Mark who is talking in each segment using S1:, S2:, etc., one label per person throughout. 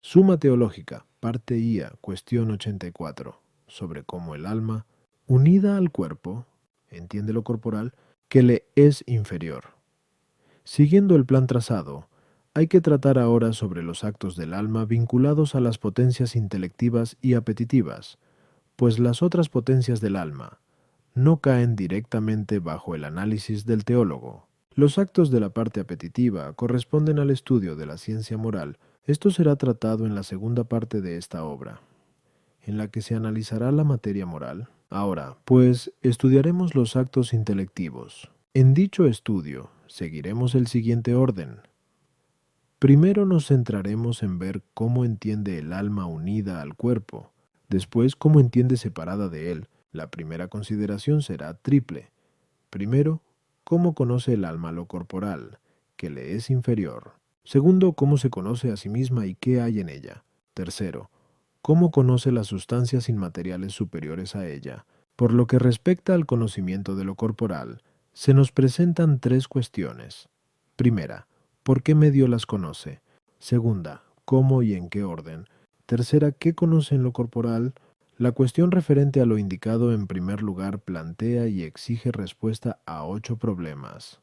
S1: Suma Teológica, parte IA, cuestión 84, sobre cómo el alma, unida al cuerpo, entiende lo corporal, que le es inferior. Siguiendo el plan trazado, hay que tratar ahora sobre los actos del alma vinculados a las potencias intelectivas y apetitivas, pues las otras potencias del alma no caen directamente bajo el análisis del teólogo. Los actos de la parte apetitiva corresponden al estudio de la ciencia moral. Esto será tratado en la segunda parte de esta obra, en la que se analizará la materia moral. Ahora, pues, estudiaremos los actos intelectivos. En dicho estudio, seguiremos el siguiente orden. Primero nos centraremos en ver cómo entiende el alma unida al cuerpo, después cómo entiende separada de él. La primera consideración será triple. Primero, cómo conoce el alma lo corporal, que le es inferior. Segundo, cómo se conoce a sí misma y qué hay en ella. Tercero, cómo conoce las sustancias inmateriales superiores a ella. Por lo que respecta al conocimiento de lo corporal, se nos presentan tres cuestiones. Primera, ¿por qué medio las conoce? Segunda, ¿cómo y en qué orden? Tercera, ¿qué conoce en lo corporal? La cuestión referente a lo indicado en primer lugar plantea y exige respuesta a 8 problemas.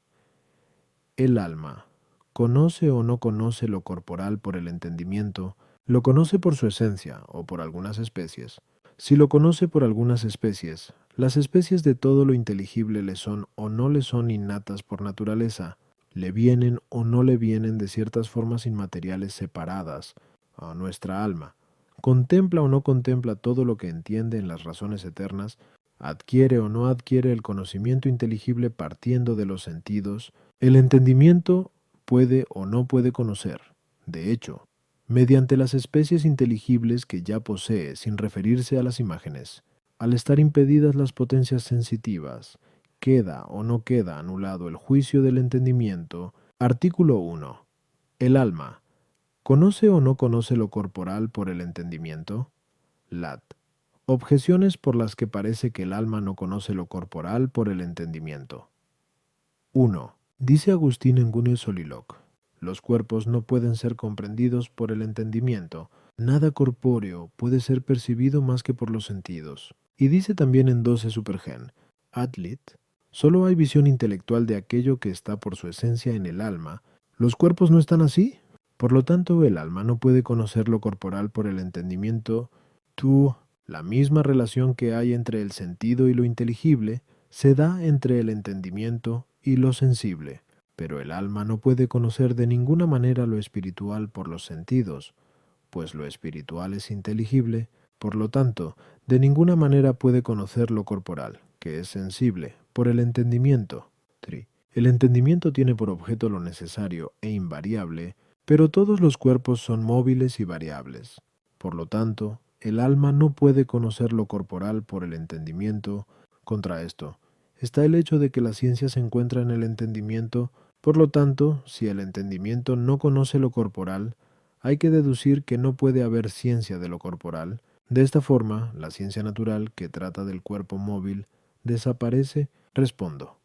S1: El alma, ¿conoce o no conoce lo corporal por el entendimiento? ¿Lo conoce por su esencia o por algunas especies? Si lo conoce por algunas especies, las especies de todo lo inteligible le son o no le son innatas por naturaleza, le vienen o no le vienen de ciertas formas inmateriales separadas a nuestra alma. Contempla o no contempla todo lo que entiende en las razones eternas, adquiere o no adquiere el conocimiento inteligible partiendo de los sentidos. El entendimiento puede o no puede conocer. De hecho, mediante las especies inteligibles que ya posee sin referirse a las imágenes, al estar impedidas las potencias sensitivas, queda o no queda anulado el juicio del entendimiento. Artículo 1. El alma, ¿conoce o no conoce lo corporal por el entendimiento? Lat. Objeciones por las que parece que el alma no conoce lo corporal por el entendimiento. 1. Dice Agustín en Gunio Soliloq: los cuerpos no pueden ser comprendidos por el entendimiento, nada corpóreo puede ser percibido más que por los sentidos. Y dice también en 12 Supergen, Atlit: solo hay visión intelectual de aquello que está por su esencia en el alma. ¿Los cuerpos no están así? Por lo tanto, el alma no puede conocer lo corporal por el entendimiento. Tú, la misma relación que hay entre el sentido y lo inteligible, se da entre el entendimiento y lo sensible, pero el alma no puede conocer de ninguna manera lo espiritual por los sentidos, pues lo espiritual es inteligible, por lo tanto, de ninguna manera puede conocer lo corporal, que es sensible, por el entendimiento. Tri. El entendimiento tiene por objeto lo necesario e invariable, pero todos los cuerpos son móviles y variables. Por lo tanto, el alma no puede conocer lo corporal por el entendimiento. Contra esto, está el hecho de que la ciencia se encuentra en el entendimiento. Por lo tanto, si el entendimiento no conoce lo corporal, hay que deducir que no puede haber ciencia de lo corporal. De esta forma, la ciencia natural, que trata del cuerpo móvil, desaparece. Respondo.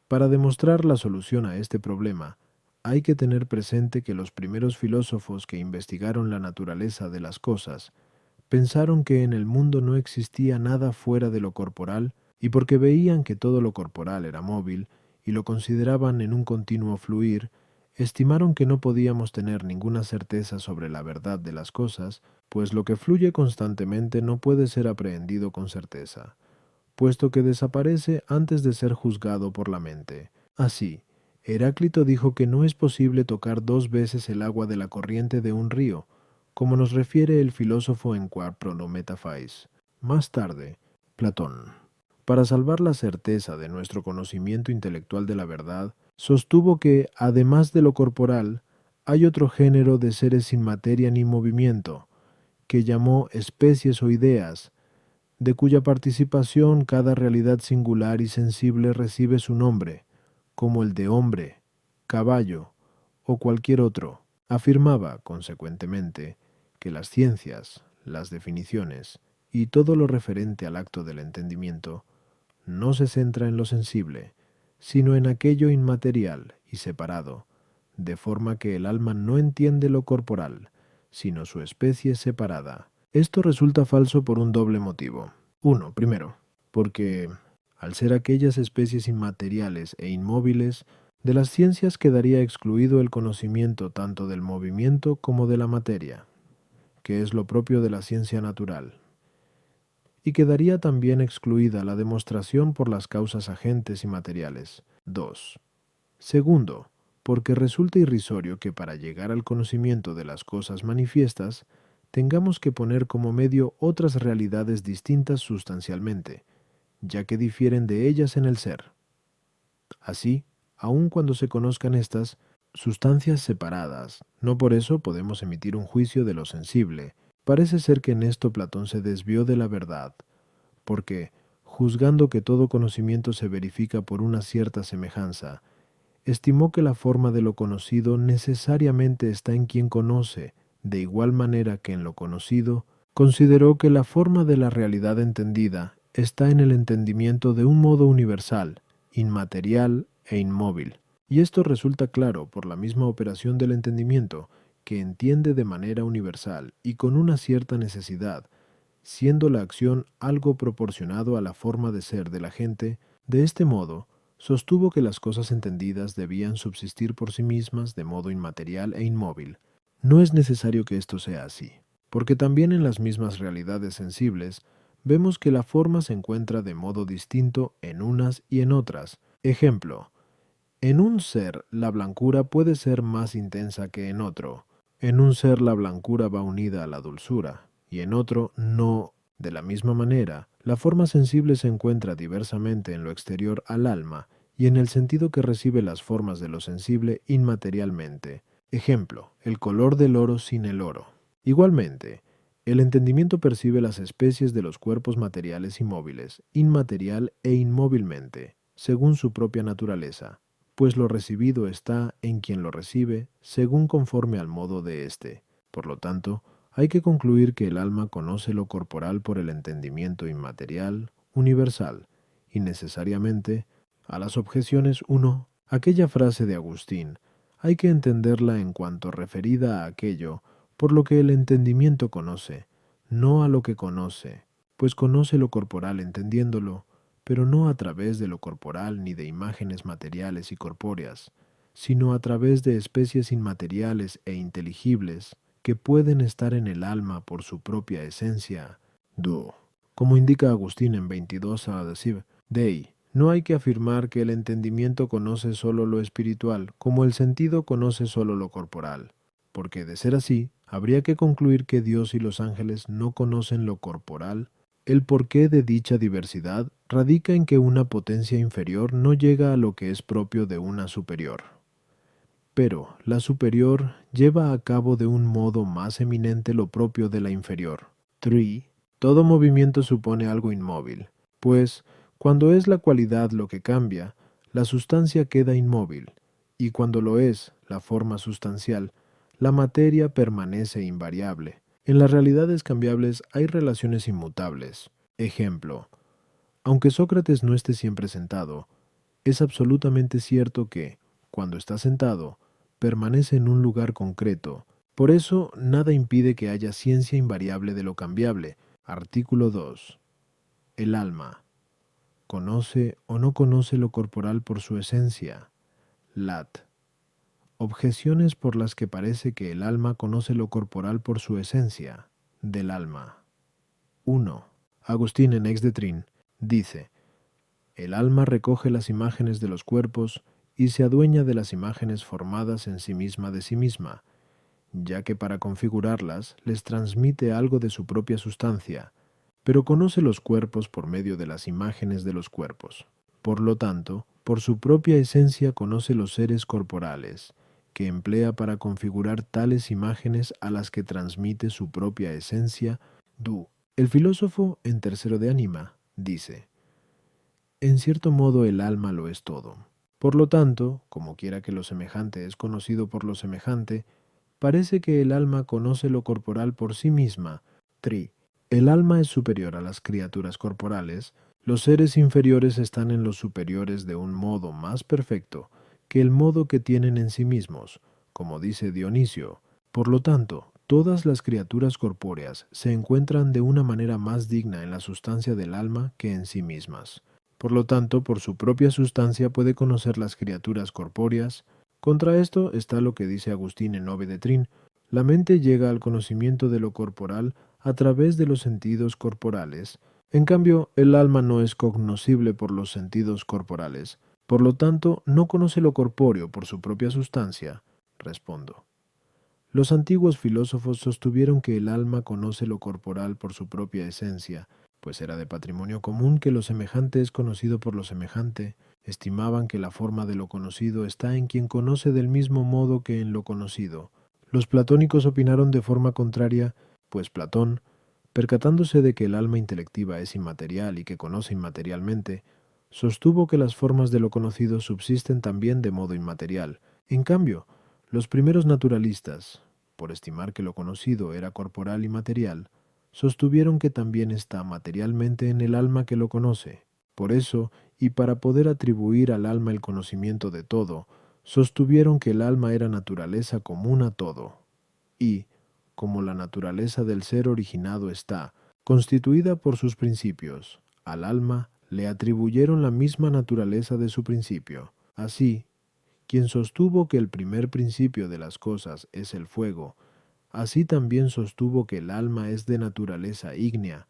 S1: Para demostrar la solución a este problema, hay que tener presente que los primeros filósofos que investigaron la naturaleza de las cosas pensaron que en el mundo no existía nada fuera de lo corporal, y porque veían que todo lo corporal era móvil y lo consideraban en un continuo fluir, estimaron que no podíamos tener ninguna certeza sobre la verdad de las cosas, pues lo que fluye constantemente no puede ser aprehendido con certeza, puesto que desaparece antes de ser juzgado por la mente. Así, Heráclito dijo que no es posible tocar 2 veces el agua de la corriente de un río, como nos refiere el filósofo en Quar Pronometafais. Más tarde, Platón, para salvar la certeza de nuestro conocimiento intelectual de la verdad, sostuvo que, además de lo corporal, hay otro género de seres sin materia ni movimiento, que llamó especies o ideas, de cuya participación cada realidad singular y sensible recibe su nombre, como el de hombre, caballo o cualquier otro. Afirmaba, consecuentemente, que las ciencias, las definiciones y todo lo referente al acto del entendimiento no se centra en lo sensible, sino en aquello inmaterial y separado, de forma que el alma no entiende lo corporal, sino su especie separada. Esto resulta falso por un doble motivo. Primero, porque al ser aquellas especies inmateriales e inmóviles, de las ciencias quedaría excluido el conocimiento tanto del movimiento como de la materia, que es lo propio de la ciencia natural, y quedaría también excluida la demostración por las causas agentes y materiales. 2. Segundo, porque resulta irrisorio que para llegar al conocimiento de las cosas manifiestas, tengamos que poner como medio otras realidades distintas sustancialmente, ya que difieren de ellas en el ser. Así, aun cuando se conozcan estas sustancias separadas, no por eso podemos emitir un juicio de lo sensible. Parece ser que en esto Platón se desvió de la verdad, porque, juzgando que todo conocimiento se verifica por una cierta semejanza, estimó que la forma de lo conocido necesariamente está en quien conoce, de igual manera que en lo conocido, consideró que la forma de la realidad entendida está en el entendimiento de un modo universal, inmaterial e inmóvil. Y esto resulta claro por la misma operación del entendimiento, que entiende de manera universal y con una cierta necesidad, siendo la acción algo proporcionado a la forma de ser de la gente. De este modo, sostuvo que las cosas entendidas debían subsistir por sí mismas de modo inmaterial e inmóvil. No es necesario que esto sea así, porque también en las mismas realidades sensibles vemos que la forma se encuentra de modo distinto en unas y en otras. Ejemplo, en un ser la blancura puede ser más intensa que en otro. En un ser la blancura va unida a la dulzura, y en otro no. De la misma manera, la forma sensible se encuentra diversamente en lo exterior al alma y en el sentido que recibe las formas de lo sensible inmaterialmente. Ejemplo, el color del oro sin el oro. Igualmente, el entendimiento percibe las especies de los cuerpos materiales y móviles, inmaterial e inmóvilmente, según su propia naturaleza, pues lo recibido está en quien lo recibe, según conforme al modo de éste. Por lo tanto, hay que concluir que el alma conoce lo corporal por el entendimiento inmaterial, universal, y necesariamente, a las objeciones 1, aquella frase de Agustín, hay que entenderla en cuanto referida a aquello por lo que el entendimiento conoce, no a lo que conoce, pues conoce lo corporal entendiéndolo, pero no a través de lo corporal ni de imágenes materiales y corpóreas, sino a través de especies inmateriales e inteligibles que pueden estar en el alma por su propia esencia. Como indica Agustín en 22 a Dei, no hay que afirmar que el entendimiento conoce solo lo espiritual, como el sentido conoce solo lo corporal, porque de ser así, habría que concluir que Dios y los ángeles no conocen lo corporal. El porqué de dicha diversidad radica en que una potencia inferior no llega a lo que es propio de una superior. Pero la superior lleva a cabo de un modo más eminente lo propio de la inferior. 3. Todo movimiento supone algo inmóvil, pues, cuando es la cualidad lo que cambia, la sustancia queda inmóvil, y cuando lo es la forma sustancial, la materia permanece invariable. En las realidades cambiables hay relaciones inmutables. Ejemplo, aunque Sócrates no esté siempre sentado, es absolutamente cierto que, cuando está sentado, permanece en un lugar concreto. Por eso, nada impide que haya ciencia invariable de lo cambiable. Artículo 2. El alma. ¿Conoce o no conoce lo corporal por su esencia? Lat. Objeciones por las que parece que el alma conoce lo corporal por su esencia. Del alma. 1. Agustín en Ex de Trin dice: el alma recoge las imágenes de los cuerpos y se adueña de las imágenes formadas en sí misma de sí misma, ya que para configurarlas les transmite algo de su propia sustancia, pero conoce los cuerpos por medio de las imágenes de los cuerpos. Por lo tanto, por su propia esencia conoce los seres corporales, que emplea para configurar tales imágenes a las que transmite su propia esencia. El filósofo, en Tercero de Ánima, dice: en cierto modo el alma lo es todo. Por lo tanto, como quiera que lo semejante es conocido por lo semejante, parece que el alma conoce lo corporal por sí misma. El alma es superior a las criaturas corporales. Los seres inferiores están en los superiores de un modo más perfecto que el modo que tienen en sí mismos, como dice Dionisio. Por lo tanto, Todas las criaturas corpóreas se encuentran de una manera más digna en la sustancia del alma que en sí mismas. Por lo tanto, por su propia sustancia puede conocer las criaturas corpóreas. Contra esto está lo que dice Agustín en Nove de Trin: la mente llega al conocimiento de lo corporal a través de los sentidos corporales. En cambio, el alma no es cognoscible por los sentidos corporales. Por lo tanto, no conoce lo corpóreo por su propia sustancia. Respondo. Los antiguos filósofos sostuvieron que el alma conoce lo corporal por su propia esencia, pues era de patrimonio común que lo semejante es conocido por lo semejante. Estimaban que la forma de lo conocido está en quien conoce del mismo modo que en lo conocido. Los platónicos opinaron de forma contraria, pues Platón, percatándose de que el alma intelectiva es inmaterial y que conoce inmaterialmente, sostuvo que las formas de lo conocido subsisten también de modo inmaterial. En cambio, los primeros naturalistas, por estimar que lo conocido era corporal y material, sostuvieron que también está materialmente en el alma que lo conoce. Por eso, y para poder atribuir al alma el conocimiento de todo, sostuvieron que el alma era naturaleza común a todo. Y, como la naturaleza del ser originado está constituida por sus principios, al alma le atribuyeron la misma naturaleza de su principio. Así, quien sostuvo que el primer principio de las cosas es el fuego, así también sostuvo que el alma es de naturaleza ígnea.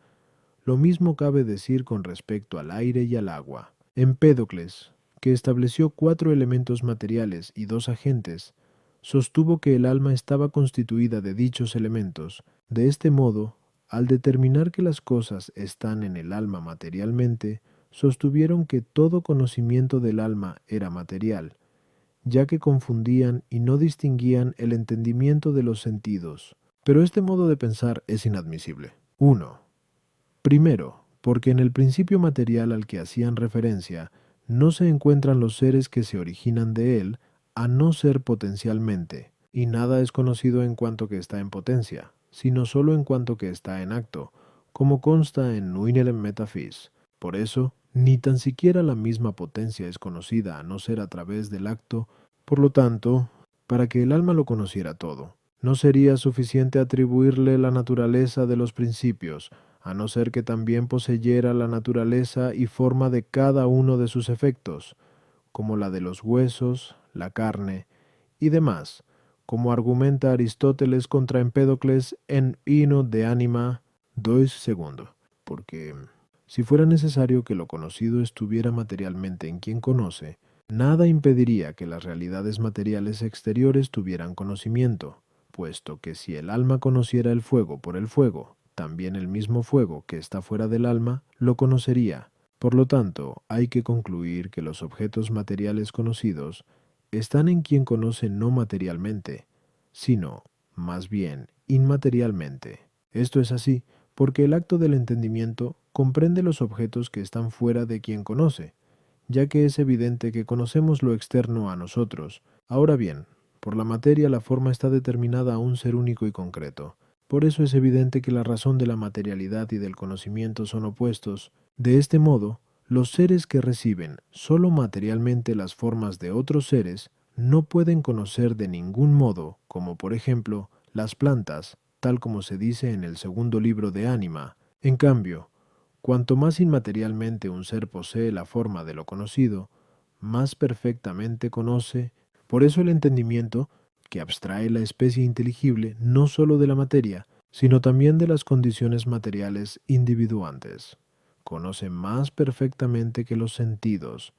S1: Lo mismo cabe decir con respecto al aire y al agua. Empédocles, que estableció 4 elementos materiales y 2 agentes, sostuvo que el alma estaba constituida de dichos elementos. De este modo, al determinar que las cosas están en el alma materialmente, sostuvieron que todo conocimiento del alma era material, ya que confundían y no distinguían el entendimiento de los sentidos. Pero este modo de pensar es inadmisible. 1. Primero, porque en el principio material al que hacían referencia no se encuentran los seres que se originan de él, a no ser potencialmente, y nada es conocido en cuanto que está en potencia, sino sólo en cuanto que está en acto, como consta en Nuinelem Metaphys. Por eso, ni tan siquiera la misma potencia es conocida a no ser a través del acto. Por lo tanto, para que el alma lo conociera todo, no sería suficiente atribuirle la naturaleza de los principios, a no ser que también poseyera la naturaleza y forma de cada uno de sus efectos, como la de los huesos, la carne y demás, como argumenta Aristóteles contra Empédocles en Hino de Anima 2 porque si fuera necesario que lo conocido estuviera materialmente en quien conoce, nada impediría que las realidades materiales exteriores tuvieran conocimiento, puesto que si el alma conociera el fuego por el fuego, también el mismo fuego que está fuera del alma lo conocería. Por lo tanto, hay que concluir que los objetos materiales conocidos están en quien conoce no materialmente, sino, más bien, inmaterialmente. Esto es así porque el acto del entendimiento comprende los objetos que están fuera de quien conoce, ya que es evidente que conocemos lo externo a nosotros. Ahora bien, por la materia la forma está determinada a un ser único y concreto. Por eso es evidente que la razón de la materialidad y del conocimiento son opuestos. De este modo, los seres que reciben sólo materialmente las formas de otros seres no pueden conocer de ningún modo, como por ejemplo las plantas, tal como se dice en el segundo libro de Ánima. En cambio, cuanto más inmaterialmente un ser posee la forma de lo conocido, más perfectamente conoce. Por eso el entendimiento, que abstrae la especie inteligible no sólo de la materia, sino también de las condiciones materiales individuantes, conoce más perfectamente que los sentidos,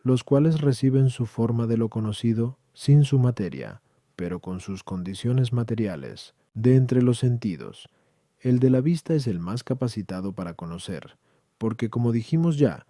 S1: los cuales reciben su forma de lo conocido sin su materia, pero con sus condiciones materiales. De entre los sentidos, el de la vista es el más capacitado para conocer, porque como dijimos ya,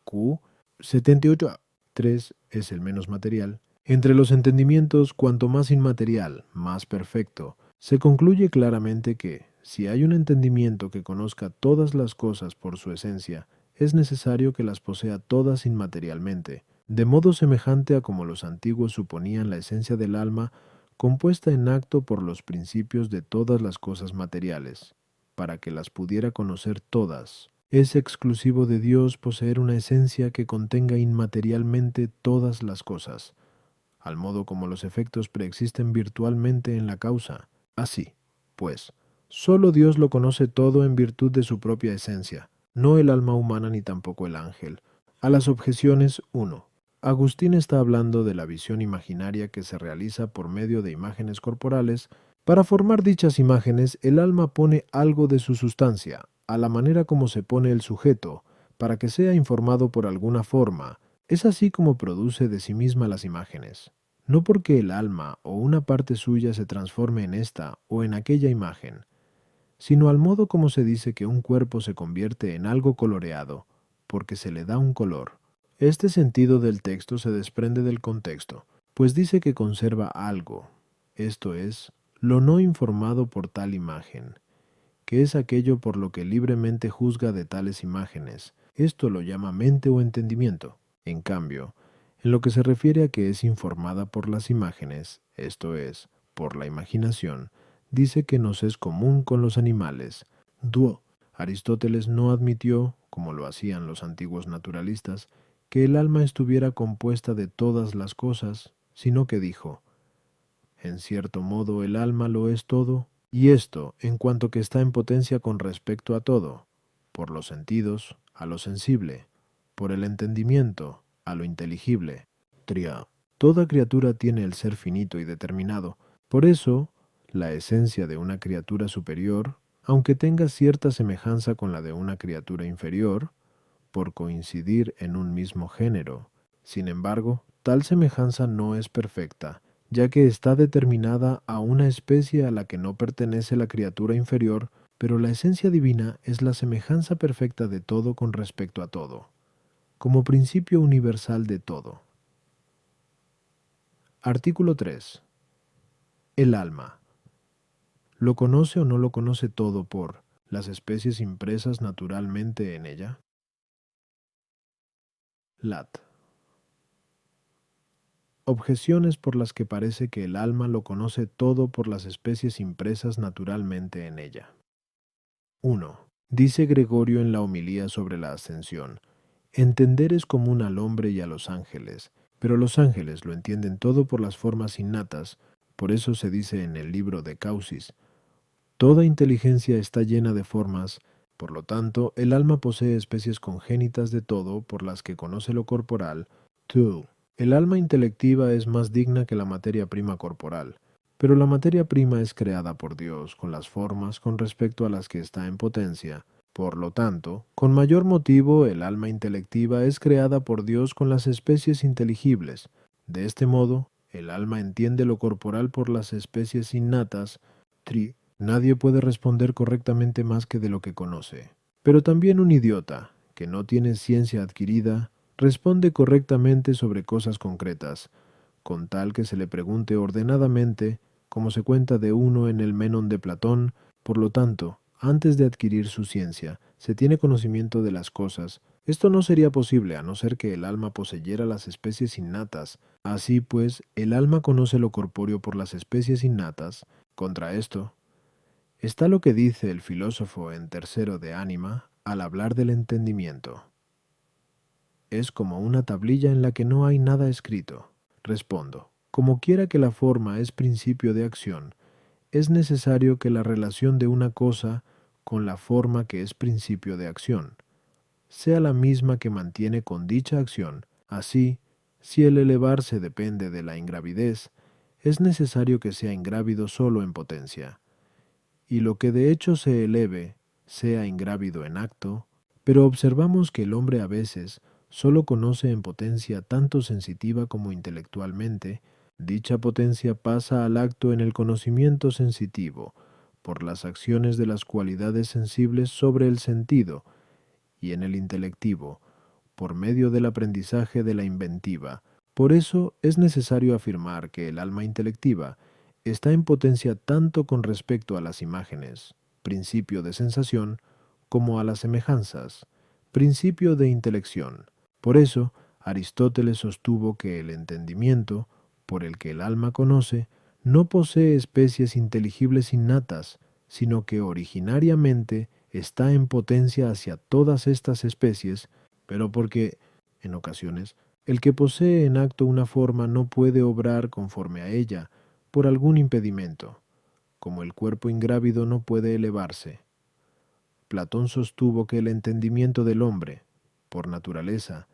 S1: Q 78.3 es el menos material. Entre los entendimientos, cuanto más inmaterial, más perfecto. Se concluye claramente que, si hay un entendimiento que conozca todas las cosas por su esencia, es necesario que las posea todas inmaterialmente, de modo semejante a como los antiguos suponían la esencia del alma compuesta en acto por los principios de todas las cosas materiales, para que las pudiera conocer todas. Es exclusivo de Dios poseer una esencia que contenga inmaterialmente todas las cosas, al modo como los efectos preexisten virtualmente en la causa. Así, Pues, solo Dios lo conoce todo en virtud de su propia esencia, no el alma humana ni tampoco el ángel. A las objeciones 1. Agustín está hablando de la visión imaginaria que se realiza por medio de imágenes corporales. Para formar dichas imágenes, el alma pone algo de su sustancia, a la manera como se pone el sujeto, para que sea informado por alguna forma. Es así como produce de sí misma las imágenes. No porque el alma o una parte suya se transforme en esta o en aquella imagen, sino al modo como se dice que un cuerpo se convierte en algo coloreado, porque se le da un color. Este sentido del texto se desprende del contexto, pues dice que conserva algo, esto es, lo no informado por tal imagen, que es aquello por lo que libremente juzga de tales imágenes. Esto lo llama mente o entendimiento. En cambio, en lo que se refiere a que es informada por las imágenes, esto es, por la imaginación, dice que nos es común con los animales. Duo. Aristóteles no admitió, como lo hacían los antiguos naturalistas, que el alma estuviera compuesta de todas las cosas, sino que dijo, en cierto modo el alma lo es todo, y esto en cuanto que está en potencia con respecto a todo, por los sentidos, a lo sensible, por el entendimiento, a lo inteligible. Tria. Toda criatura tiene el ser finito y determinado. Por eso, la esencia de una criatura superior, aunque tenga cierta semejanza con la de una criatura inferior, por coincidir en un mismo género, sin embargo, tal semejanza no es perfecta, ya que está determinada a una especie a la que no pertenece la criatura inferior, pero la esencia divina es la semejanza perfecta de todo con respecto a todo, como principio universal de todo. Artículo 3. El alma. ¿Lo conoce o no lo conoce todo por las especies impresas naturalmente en ella? Lat. Objeciones por las que parece que el alma lo conoce todo por las especies impresas naturalmente en ella. 1. Dice Gregorio en la homilía sobre la ascensión, entender es común al hombre y a los ángeles, pero los ángeles lo entienden todo por las formas innatas, por eso se dice en el libro de Causis, toda inteligencia está llena de formas, por lo tanto, el alma posee especies congénitas de todo por las que conoce lo corporal. 2. El alma intelectiva es más digna que la materia prima corporal, pero la materia prima es creada por Dios con las formas con respecto a las que está en potencia. Por lo tanto, con mayor motivo, el alma intelectiva es creada por Dios con las especies inteligibles. De este modo, el alma entiende lo corporal por las especies innatas. 3. Nadie puede responder correctamente más que de lo que conoce. Pero también un idiota, que no tiene ciencia adquirida, responde correctamente sobre cosas concretas, con tal que se le pregunte ordenadamente, como se cuenta de uno en el Menón de Platón. Por lo tanto, antes de adquirir su ciencia, se tiene conocimiento de las cosas. Esto no sería posible a no ser que el alma poseyera las especies innatas. Así pues, el alma conoce lo corpóreo por las especies innatas. Contra esto, está lo que dice el filósofo en Tercero de Ánima al hablar del entendimiento. Es como una tablilla en la que no hay nada escrito. Respondo, como quiera que la forma es principio de acción, es necesario que la relación de una cosa con la forma que es principio de acción sea la misma que mantiene con dicha acción. Así, si el elevarse depende de la ingravidez, es necesario que sea ingrávido solo en potencia, y lo que de hecho se eleve sea ingrávido en acto, pero observamos que el hombre a veces solo conoce en potencia tanto sensitiva como intelectualmente. Dicha potencia pasa al acto en el conocimiento sensitivo, por las acciones de las cualidades sensibles sobre el sentido, y en el intelectivo, por medio del aprendizaje de la inventiva. Por eso es necesario afirmar que el alma intelectiva está en potencia tanto con respecto a las imágenes, principio de sensación, como a las semejanzas, principio de intelección. Por eso, Aristóteles sostuvo que el entendimiento, por el que el alma conoce, no posee especies inteligibles innatas, sino que originariamente está en potencia hacia todas estas especies, pero porque, en ocasiones, el que posee en acto una forma no puede obrar conforme a ella, por algún impedimento. como el cuerpo ingrávido no puede elevarse. Platón sostuvo que el entendimiento del hombre, por naturaleza,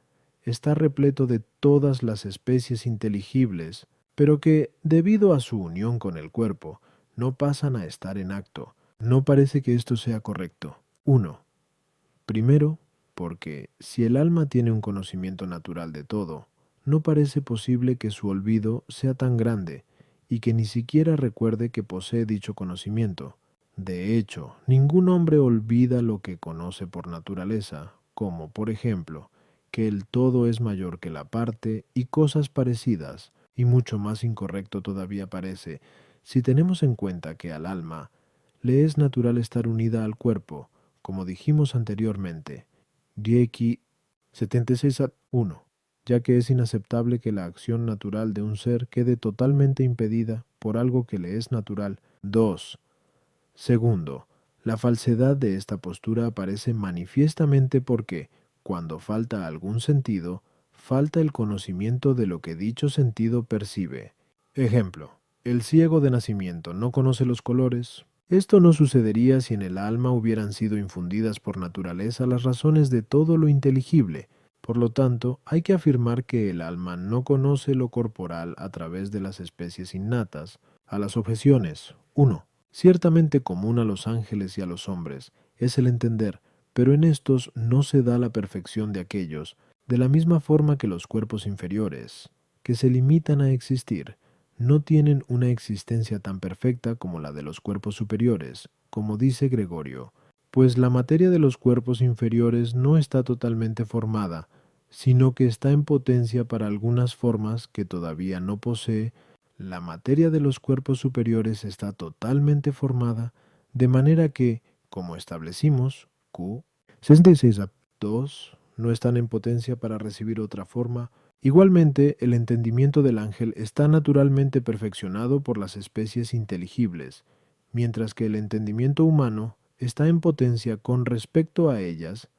S1: está repleto de todas las especies inteligibles, pero que, debido a su unión con el cuerpo, no pasan a estar en acto. No parece que esto sea correcto. 1. Primero, porque si el alma tiene un conocimiento natural de todo, no parece posible que su olvido sea tan grande y que ni siquiera recuerde que posee dicho conocimiento. De hecho, ningún hombre olvida lo que conoce por naturaleza, como, por ejemplo, que el todo es mayor que la parte y cosas parecidas, y mucho más incorrecto todavía parece, si tenemos en cuenta que al alma le es natural estar unida al cuerpo, como dijimos anteriormente, Dieki 76.1, ya que es inaceptable que la acción natural de un ser quede totalmente impedida por algo que le es natural. 2. Segundo, la falsedad de esta postura aparece manifiestamente porque, cuando falta algún sentido, falta el conocimiento de lo que dicho sentido percibe. Ejemplo, el ciego de nacimiento no conoce los colores. Esto no sucedería si en el alma hubieran sido infundidas por naturaleza las razones de todo lo inteligible. Por lo tanto, hay que afirmar que el alma no conoce lo corporal a través de las especies innatas. A las objeciones. 1. Ciertamente común a los ángeles y a los hombres es el entender, pero en estos no se da la perfección de aquellos, de la misma forma que los cuerpos inferiores, que se limitan a existir, no tienen una existencia tan perfecta como la de los cuerpos superiores, como dice Gregorio, pues la materia de los cuerpos inferiores no está totalmente formada, sino que está en potencia para algunas formas que todavía no posee. La materia de los cuerpos superiores está totalmente formada, de manera que, como establecimos, Q 66.2 no están en potencia para recibir otra forma. Igualmente, el entendimiento del ángel está naturalmente perfeccionado por las especies inteligibles, mientras que el entendimiento humano está en potencia con respecto a ellas.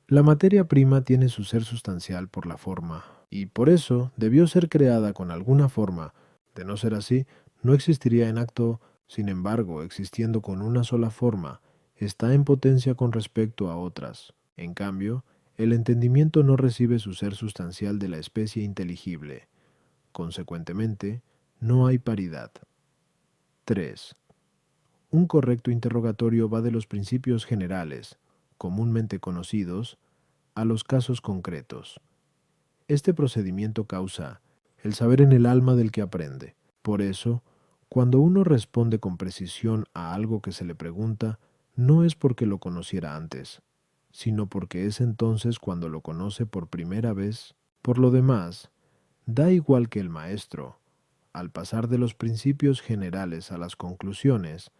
S1: La materia prima tiene su ser sustancial por la forma, y por eso debió ser creada con alguna forma. De no ser así, no existiría en acto. Sin embargo, existiendo con una sola forma, está en potencia con respecto a otras. En cambio, el entendimiento no recibe su ser sustancial de la especie inteligible. Consecuentemente, no hay paridad. 3. Un correcto interrogatorio va de los principios generales, comúnmente conocidos, a los casos concretos. Este procedimiento causa el saber en el alma del que aprende. Por eso, cuando uno responde con precisión a algo que se le pregunta, no es porque lo conociera antes, sino porque es entonces cuando lo conoce por primera vez. Por lo demás, da igual que el maestro, al pasar de los principios generales a las conclusiones,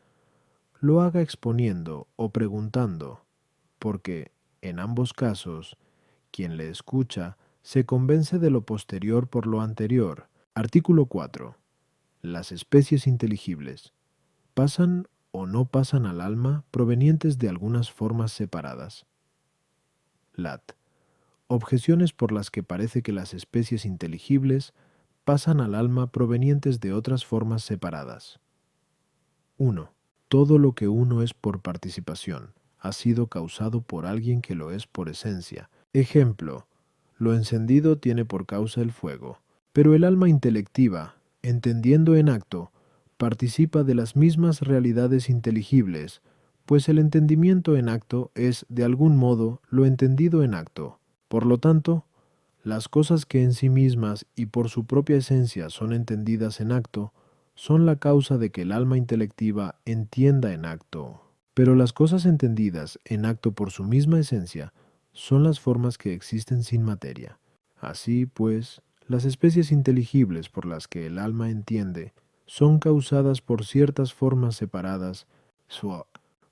S1: lo haga exponiendo o preguntando, porque, en ambos casos, quien le escucha se convence de lo posterior por lo anterior. Artículo 4. Las especies inteligibles pasan o no pasan al alma provenientes de algunas formas separadas. Lat. Objeciones por las que parece que las especies inteligibles pasan al alma provenientes de otras formas separadas. 1. Todo lo que uno es por participación ha sido causado por alguien que lo es por esencia. Ejemplo, lo encendido tiene por causa el fuego, pero el alma intelectiva, entendiendo en acto, participa de las mismas realidades inteligibles, pues el entendimiento en acto es, de algún modo, lo entendido en acto. Por lo tanto, las cosas que en sí mismas y por su propia esencia son entendidas en acto, son la causa de que el alma intelectiva entienda en acto. Pero las cosas entendidas en acto por su misma esencia son las formas que existen sin materia. Así pues, las especies inteligibles por las que el alma entiende son causadas por ciertas formas separadas.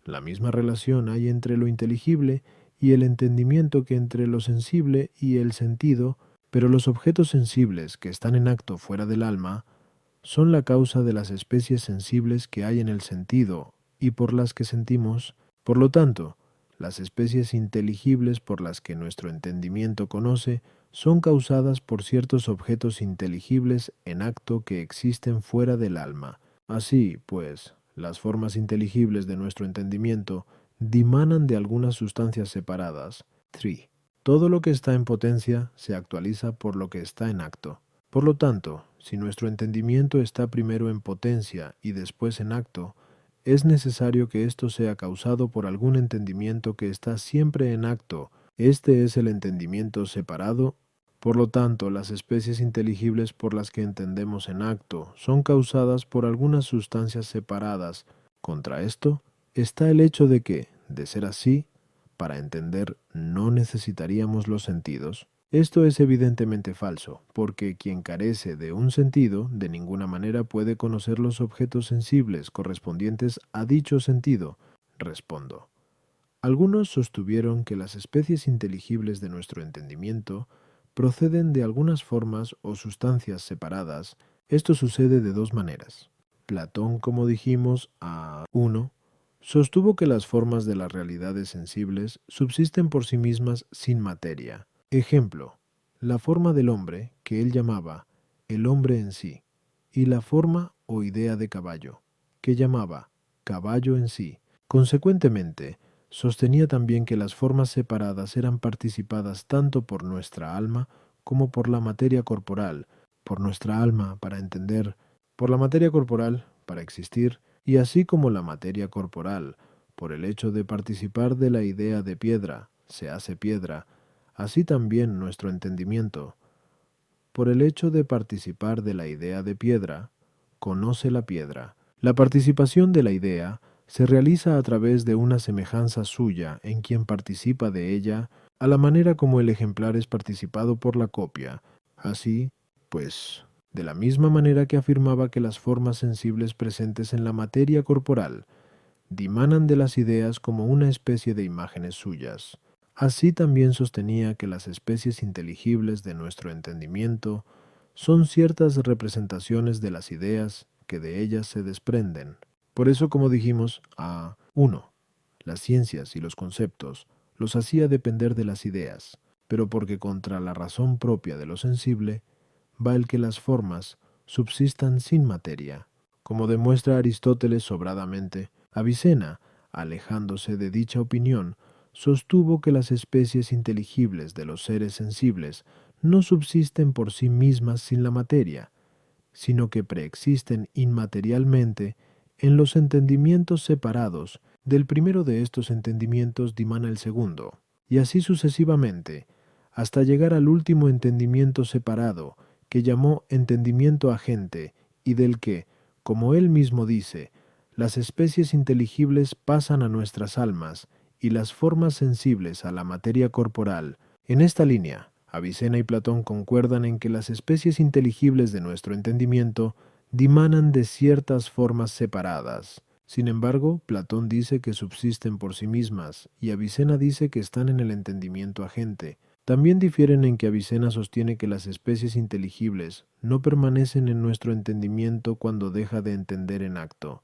S1: La misma relación hay entre lo inteligible y el entendimiento que entre lo sensible y el sentido, pero los objetos sensibles que están en acto fuera del alma son la causa de las especies sensibles que hay en el sentido y por las que sentimos. Por lo tanto, las especies inteligibles por las que nuestro entendimiento conoce son causadas por ciertos objetos inteligibles en acto que existen fuera del alma. Así, pues, las formas inteligibles de nuestro entendimiento dimanan de algunas sustancias separadas. 3. Todo lo que está en potencia se actualiza por lo que está en acto. Por lo tanto, si nuestro entendimiento está primero en potencia y después en acto, es necesario que esto sea causado por algún entendimiento que está siempre en acto. Este es el entendimiento separado. Por lo tanto, las especies inteligibles por las que entendemos en acto son causadas por algunas sustancias separadas. Contra esto está el hecho de que, de ser así, para entender no necesitaríamos los sentidos. Esto es evidentemente falso, porque quien carece de un sentido de ninguna manera puede conocer los objetos sensibles correspondientes a dicho sentido. Respondo. Algunos sostuvieron que las especies inteligibles de nuestro entendimiento proceden de algunas formas o sustancias separadas. Esto sucede de dos maneras. Platón, como dijimos, a 1, sostuvo que las formas de las realidades sensibles subsisten por sí mismas sin materia. Ejemplo, la forma del hombre, que él llamaba el hombre en sí, y la forma o idea de caballo, que llamaba caballo en sí. Consecuentemente, sostenía también que las formas separadas eran participadas tanto por nuestra alma como por la materia corporal, por nuestra alma para entender, por la materia corporal para existir, y así como la materia corporal, por el hecho de participar de la idea de piedra, se hace piedra, así también nuestro entendimiento, por el hecho de participar de la idea de piedra, conoce la piedra. La participación de la idea se realiza a través de una semejanza suya en quien participa de ella, a la manera como el ejemplar es participado por la copia. Así, pues, de la misma manera que afirmaba que las formas sensibles presentes en la materia corporal dimanan de las ideas como una especie de imágenes suyas. Así también sostenía que las especies inteligibles de nuestro entendimiento son ciertas representaciones de las ideas que de ellas se desprenden. Por eso, como dijimos, a 1, las ciencias y los conceptos los hacía depender de las ideas, pero porque contra la razón propia de lo sensible va el que las formas subsistan sin materia, como demuestra Aristóteles sobradamente. Avicena, alejándose de dicha opinión, sostuvo que las especies inteligibles de los seres sensibles no subsisten por sí mismas sin la materia, sino que preexisten inmaterialmente en los entendimientos separados. Del primero de estos entendimientos dimana el segundo, y así sucesivamente, hasta llegar al último entendimiento separado, que llamó entendimiento agente, y del que, como él mismo dice, las especies inteligibles pasan a nuestras almas y las formas sensibles a la materia corporal. En esta línea, Avicena y Platón concuerdan en que las especies inteligibles de nuestro entendimiento dimanan de ciertas formas separadas. Sin embargo, Platón dice que subsisten por sí mismas y Avicena dice que están en el entendimiento agente. También difieren en que Avicena sostiene que las especies inteligibles no permanecen en nuestro entendimiento cuando deja de entender en acto,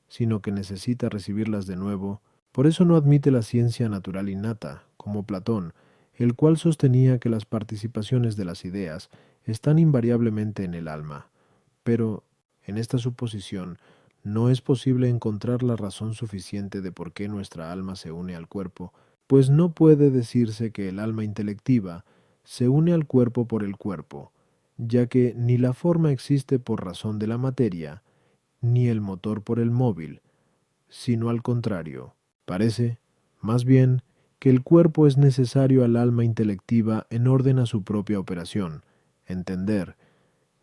S1: sino que necesita recibirlas de nuevo. Por eso no admite la ciencia natural innata, como Platón, el cual sostenía que las participaciones de las ideas están invariablemente en el alma. Pero, en esta suposición, no es posible encontrar la razón suficiente de por qué nuestra alma se une al cuerpo, pues no puede decirse que el alma intelectiva se une al cuerpo por el cuerpo, ya que ni la forma existe por razón de la materia, ni el motor por el móvil, sino al contrario. Parece, más bien, que el cuerpo es necesario al alma intelectiva en orden a su propia operación, entender,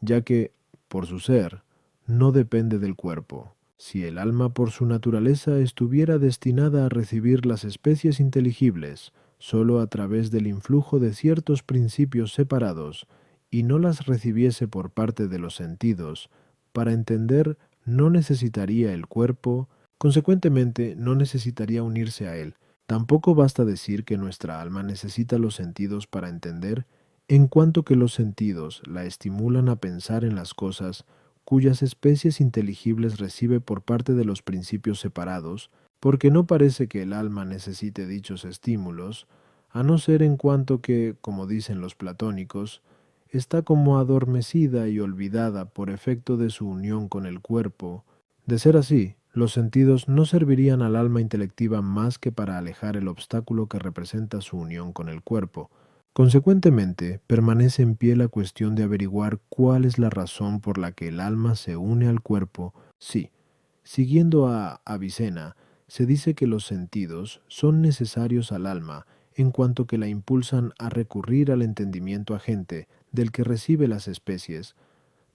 S1: ya que, por su ser, no depende del cuerpo. Si el alma por su naturaleza estuviera destinada a recibir las especies inteligibles sólo a través del influjo de ciertos principios separados, y no las recibiese por parte de los sentidos, para entender no necesitaría el cuerpo, consecuentemente no necesitaría unirse a él. Tampoco basta decir que nuestra alma necesita los sentidos para entender, en cuanto que los sentidos la estimulan a pensar en las cosas cuyas especies inteligibles recibe por parte de los principios separados, porque no parece que el alma necesite dichos estímulos, a no ser en cuanto que, como dicen los platónicos, está como adormecida y olvidada por efecto de su unión con el cuerpo. De ser así, los sentidos no servirían al alma intelectiva más que para alejar el obstáculo que representa su unión con el cuerpo. Consecuentemente, permanece en pie la cuestión de averiguar cuál es la razón por la que el alma se une al cuerpo. Sí, siguiendo a Avicena, se dice que los sentidos son necesarios al alma en cuanto que la impulsan a recurrir al entendimiento agente del que recibe las especies.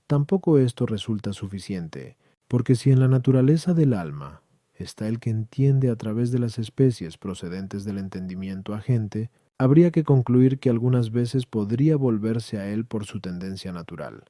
S1: Tampoco esto resulta suficiente, porque si en la naturaleza del alma está el que entiende a través de las especies procedentes del entendimiento agente, habría que concluir que algunas veces podría volverse a él por su tendencia natural,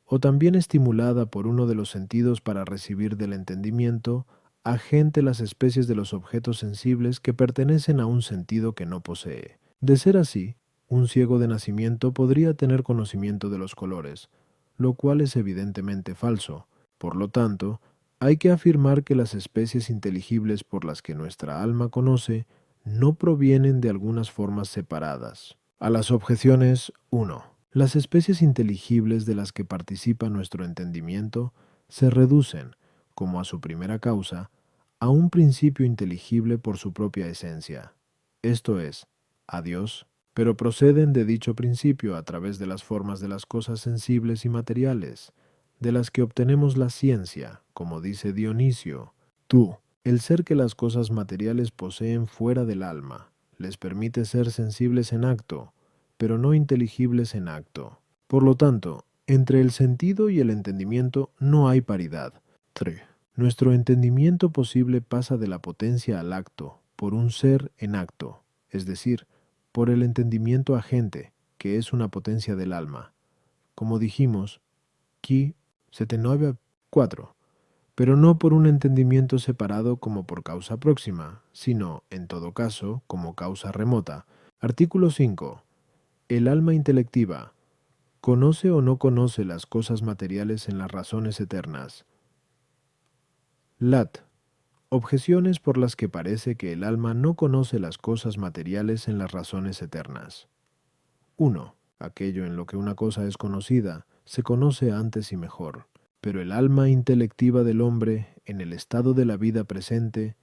S1: o también estimulada por uno de los sentidos para recibir del entendimiento agente las especies de los objetos sensibles que pertenecen a un sentido que no posee. De ser así, un ciego de nacimiento podría tener conocimiento de los colores, lo cual es evidentemente falso. Por lo tanto, hay que afirmar que las especies inteligibles por las que nuestra alma conoce no provienen de algunas formas separadas. A las objeciones 1. Las especies inteligibles de las que participa nuestro entendimiento se reducen, como a su primera causa, a un principio inteligible por su propia esencia, esto es, a Dios, pero proceden de dicho principio a través de las formas de las cosas sensibles y materiales, de las que obtenemos la ciencia, como dice Dionisio. Tú, el ser que las cosas materiales poseen fuera del alma, les permite ser sensibles en acto, pero no inteligibles en acto. Por lo tanto, entre el sentido y el entendimiento no hay paridad. 3. Nuestro entendimiento posible pasa de la potencia al acto, por un ser en acto, es decir, por el entendimiento agente, que es una potencia del alma. Como dijimos, Ki 79.4, pero no por un entendimiento separado como por causa próxima, sino, en todo caso, como causa remota. Artículo 5. El alma intelectiva conoce o no conoce las cosas materiales en las razones eternas. Lat. Objeciones por las que parece que el alma no conoce las cosas materiales en las razones eternas. 1. Aquello en lo que una cosa es conocida, se conoce antes y mejor, pero el alma intelectiva del hombre, en el estado de la vida presente,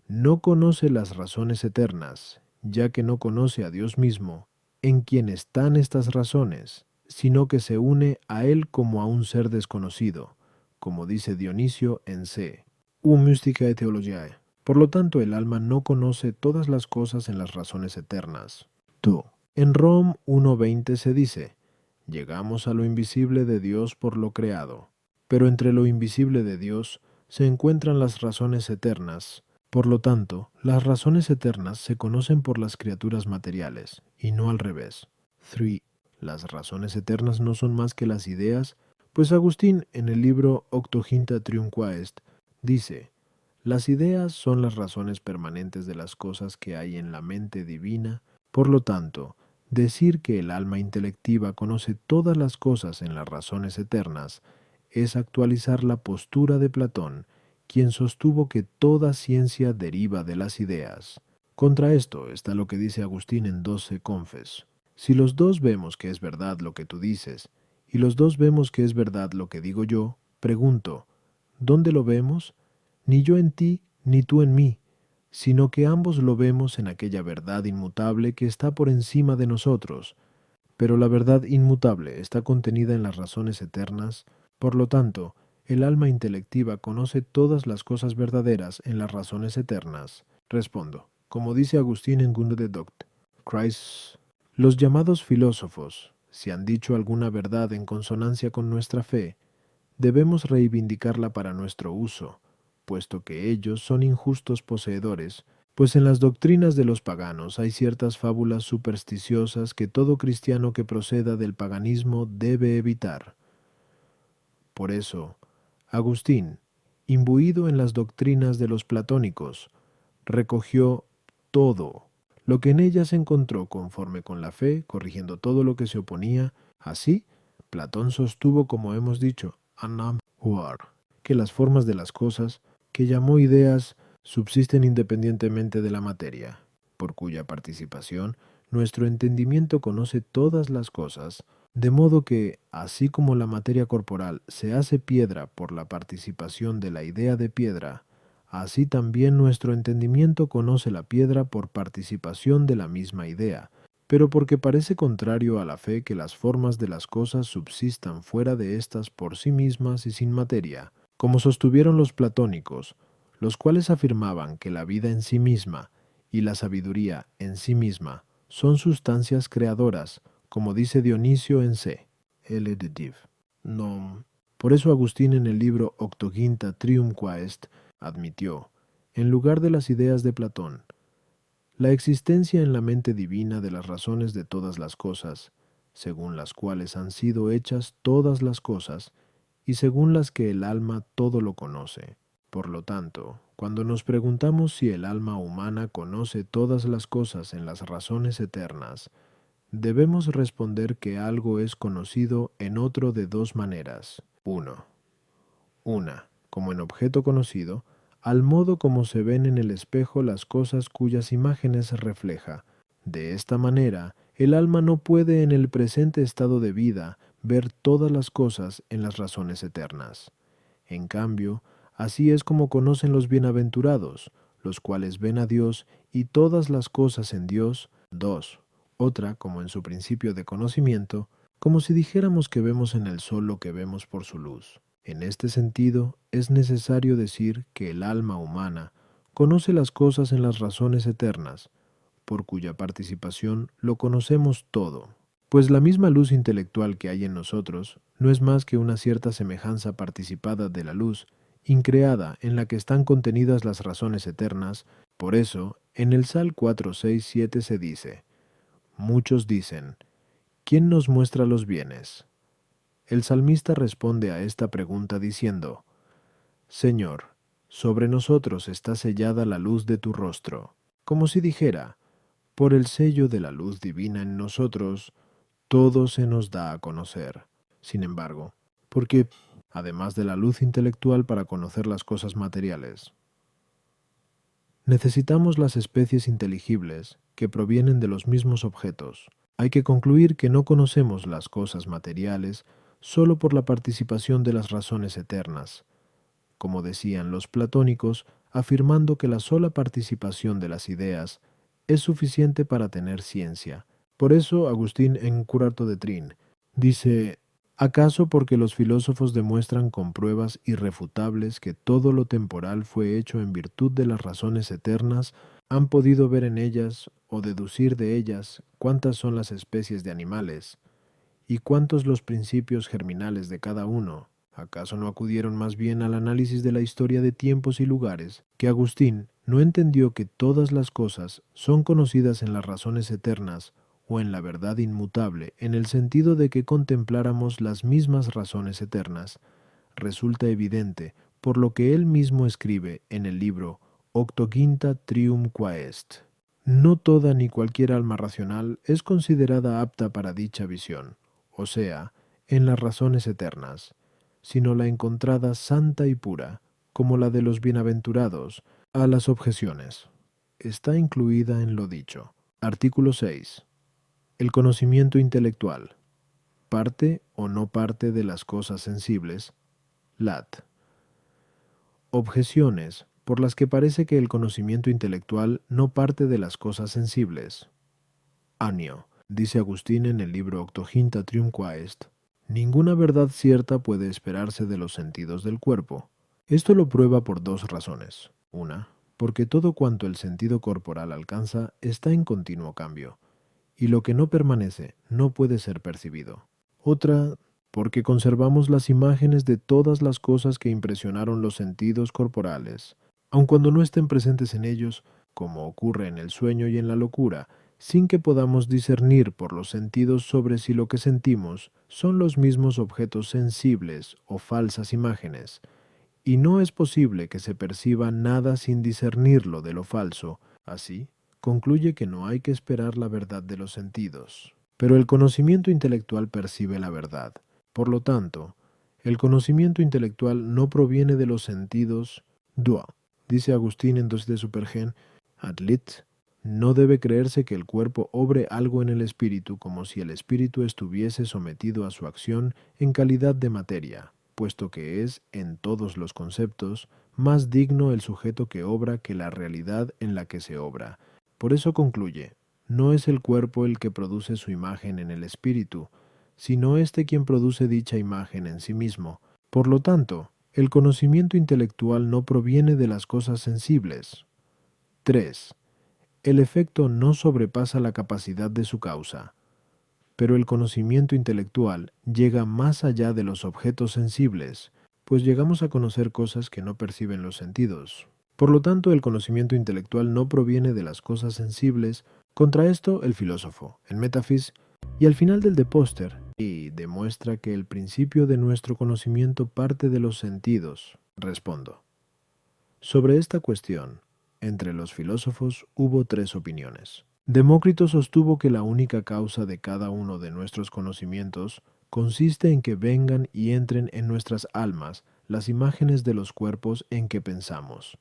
S1: no conoce las razones eternas, ya que no conoce a Dios mismo, en quien están estas razones, sino que se une a Él como a un ser desconocido, como dice Dionisio en C. Mysticae Theologiae. Por lo tanto, el alma no conoce todas las cosas en las razones eternas. 2. En Rom 1.20 se dice, llegamos a lo invisible de Dios por lo creado, pero entre lo invisible de Dios se encuentran las razones eternas. Por lo tanto, las razones eternas se conocen por las criaturas materiales, y no al revés. 3. Las razones eternas no son más que las ideas, pues Agustín en el libro Octoginta Triunquaest dice, las ideas son las razones permanentes de las cosas que hay en la mente divina. Por lo tanto, decir que el alma intelectiva conoce todas las cosas en las razones eternas es actualizar la postura de Platón, quien sostuvo que toda ciencia deriva de las ideas. Contra esto está lo que dice Agustín en 12 Confes. Si los dos vemos que es verdad lo que tú dices, y los dos vemos que es verdad lo que digo yo, pregunto, ¿dónde lo vemos? Ni yo en ti, ni tú en mí, sino que ambos lo vemos en aquella verdad inmutable que está por encima de nosotros. Pero la verdad inmutable está contenida en las razones eternas, por lo tanto, el alma intelectiva conoce todas las cosas verdaderas en las razones eternas. Respondo, como dice Agustín en Gunde de Doct, Christ. Los llamados filósofos, si han dicho alguna verdad en consonancia con nuestra fe, debemos reivindicarla para nuestro uso, puesto que ellos son injustos poseedores, pues en las doctrinas de los paganos hay ciertas fábulas supersticiosas que todo cristiano que proceda del paganismo debe evitar. Por eso, Agustín, imbuido en las doctrinas de los platónicos, recogió todo lo que en ellas encontró conforme con la fe, corrigiendo todo lo que se oponía. Así, Platón sostuvo, como hemos dicho, anam huar, que las formas de las cosas, que llamó ideas, subsisten independientemente de la materia, por cuya participación nuestro entendimiento conoce todas las cosas, De modo que, así como la materia corporal se hace piedra por la participación de la idea de piedra, así también nuestro entendimiento conoce la piedra por participación de la misma idea, pero porque parece contrario a la fe que las formas de las cosas subsistan fuera de éstas por sí mismas y sin materia, como sostuvieron los platónicos, los cuales afirmaban que la vida en sí misma y la sabiduría en sí misma son sustancias creadoras, como dice Dionisio en C. L. de Div. No. Por eso Agustín en el libro Octoginta Trium Quaest admitió, en lugar de las ideas de Platón, la existencia en la mente divina de las razones de todas las cosas, según las cuales han sido hechas todas las cosas, y según las que el alma todo lo conoce. Por lo tanto, cuando nos preguntamos si el alma humana conoce todas las cosas en las razones eternas, debemos responder que algo es conocido en otro de dos maneras. 1. Una, como en objeto conocido, al modo como se ven en el espejo las cosas cuyas imágenes refleja. De esta manera, el alma no puede en el presente estado de vida ver todas las cosas en las razones eternas. En cambio, así es como conocen los bienaventurados, los cuales ven a Dios y todas las cosas en Dios. 2. Otra, como en su principio de conocimiento, como si dijéramos que vemos en el sol lo que vemos por su luz. En este sentido, es necesario decir que el alma humana conoce las cosas en las razones eternas, por cuya participación lo conocemos todo. Pues la misma luz intelectual que hay en nosotros no es más que una cierta semejanza participada de la luz increada en la que están contenidas las razones eternas. Por eso, en el Sal 4:6-7 se dice, muchos dicen, ¿quién nos muestra los bienes? El salmista responde a esta pregunta diciendo, Señor, sobre nosotros está sellada la luz de tu rostro, como si dijera, por el sello de la luz divina en nosotros, todo se nos da a conocer. Sin embargo, porque, además de la luz intelectual para conocer las cosas materiales, necesitamos las especies inteligibles que provienen de los mismos objetos. Hay que concluir que no conocemos las cosas materiales sólo por la participación de las razones eternas, como decían los platónicos, afirmando que la sola participación de las ideas es suficiente para tener ciencia. Por eso Agustín en Curato de Trin dice, ¿acaso porque los filósofos demuestran con pruebas irrefutables que todo lo temporal fue hecho en virtud de las razones eternas, han podido ver en ellas o deducir de ellas cuántas son las especies de animales y cuántos los principios germinales de cada uno? ¿Acaso no acudieron más bien al análisis de la historia de tiempos y lugares, que Agustín no entendió que todas las cosas son conocidas en las razones eternas o en la verdad inmutable, en el sentido de que contempláramos las mismas razones eternas? Resulta evidente, por lo que él mismo escribe en el libro Octoginta Trium Quaest. No toda ni cualquier alma racional es considerada apta para dicha visión, o sea, en las razones eternas, sino la encontrada santa y pura, como la de los bienaventurados. A las objeciones. Está incluida en lo dicho. Artículo 6. El conocimiento intelectual. Parte o no parte de las cosas sensibles. Lat. Objeciones por las que parece que el conocimiento intelectual no parte de las cosas sensibles. Anio. Dice Agustín en el libro Octoginta Trium Quaest, ninguna verdad cierta puede esperarse de los sentidos del cuerpo. Esto lo prueba por dos razones. Una, porque todo cuanto el sentido corporal alcanza está en continuo cambio, y lo que no permanece no puede ser percibido. Otra, porque conservamos las imágenes de todas las cosas que impresionaron los sentidos corporales, aun cuando no estén presentes en ellos, como ocurre en el sueño y en la locura, sin que podamos discernir por los sentidos sobre si lo que sentimos son los mismos objetos sensibles o falsas imágenes, y no es posible que se perciba nada sin discernirlo de lo falso. Así, concluye que no hay que esperar la verdad de los sentidos. Pero el conocimiento intelectual percibe la verdad. Por lo tanto, el conocimiento intelectual no proviene de los sentidos. Dua, dice Agustín en Dos de Supergen, ad lit, No debe creerse que el cuerpo obre algo en el espíritu como si el espíritu estuviese sometido a su acción en calidad de materia, puesto que es, en todos los conceptos, más digno el sujeto que obra que la realidad en la que se obra. Por eso concluye, no es el cuerpo el que produce su imagen en el espíritu, sino éste quien produce dicha imagen en sí mismo. Por lo tanto, el conocimiento intelectual no proviene de las cosas sensibles. 3. El efecto no sobrepasa la capacidad de su causa, pero el conocimiento intelectual llega más allá de los objetos sensibles, pues llegamos a conocer cosas que no perciben los sentidos. Por lo tanto, el conocimiento intelectual no proviene de las cosas sensibles. Contra esto, el filósofo, en Métafis, y al final del De Póster, y demuestra que el principio de nuestro conocimiento parte de los sentidos. Respondo. Sobre esta cuestión, entre los filósofos hubo 3 opiniones. Demócrito sostuvo que la única causa de cada uno de nuestros conocimientos consiste en que vengan y entren en nuestras almas las imágenes de los cuerpos en que pensamos.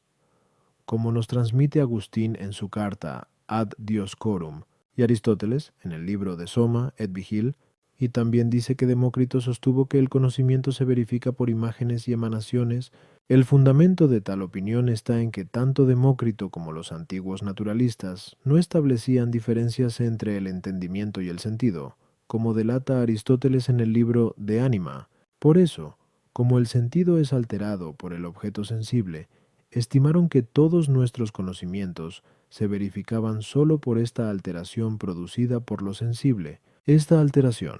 S1: Como nos transmite Agustín en su carta Ad Dioscorum y Aristóteles en el libro de Soma et Vigil, y también dice que Demócrito sostuvo que el conocimiento se verifica por imágenes y emanaciones. El fundamento de tal opinión está en que tanto Demócrito como los antiguos naturalistas no establecían diferencias entre el entendimiento y el sentido, como delata Aristóteles en el libro De Anima. Por eso, como el sentido es alterado por el objeto sensible, estimaron que todos nuestros conocimientos se verificaban sólo por esta alteración producida por lo sensible. Esta alteración,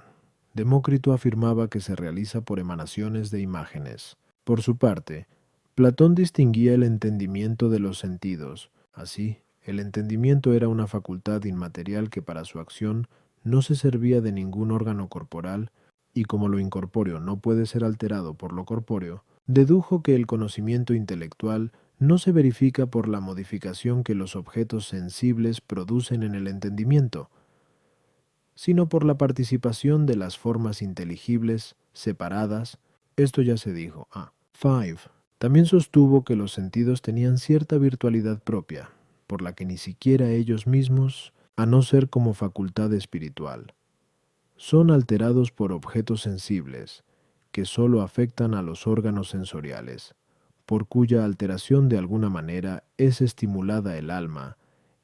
S1: Demócrito afirmaba que se realiza por emanaciones de imágenes. Por su parte, Platón distinguía el entendimiento de los sentidos. Así, el entendimiento era una facultad inmaterial que para su acción no se servía de ningún órgano corporal, y como lo incorpóreo no puede ser alterado por lo corpóreo, dedujo que el conocimiento intelectual no se verifica por la modificación que los objetos sensibles producen en el entendimiento, sino por la participación de las formas inteligibles separadas. Esto ya se dijo. 5. También sostuvo que los sentidos tenían cierta virtualidad propia, por la que ni siquiera ellos mismos, a no ser como facultad espiritual, son alterados por objetos sensibles, que sólo afectan a los órganos sensoriales, por cuya alteración de alguna manera es estimulada el alma,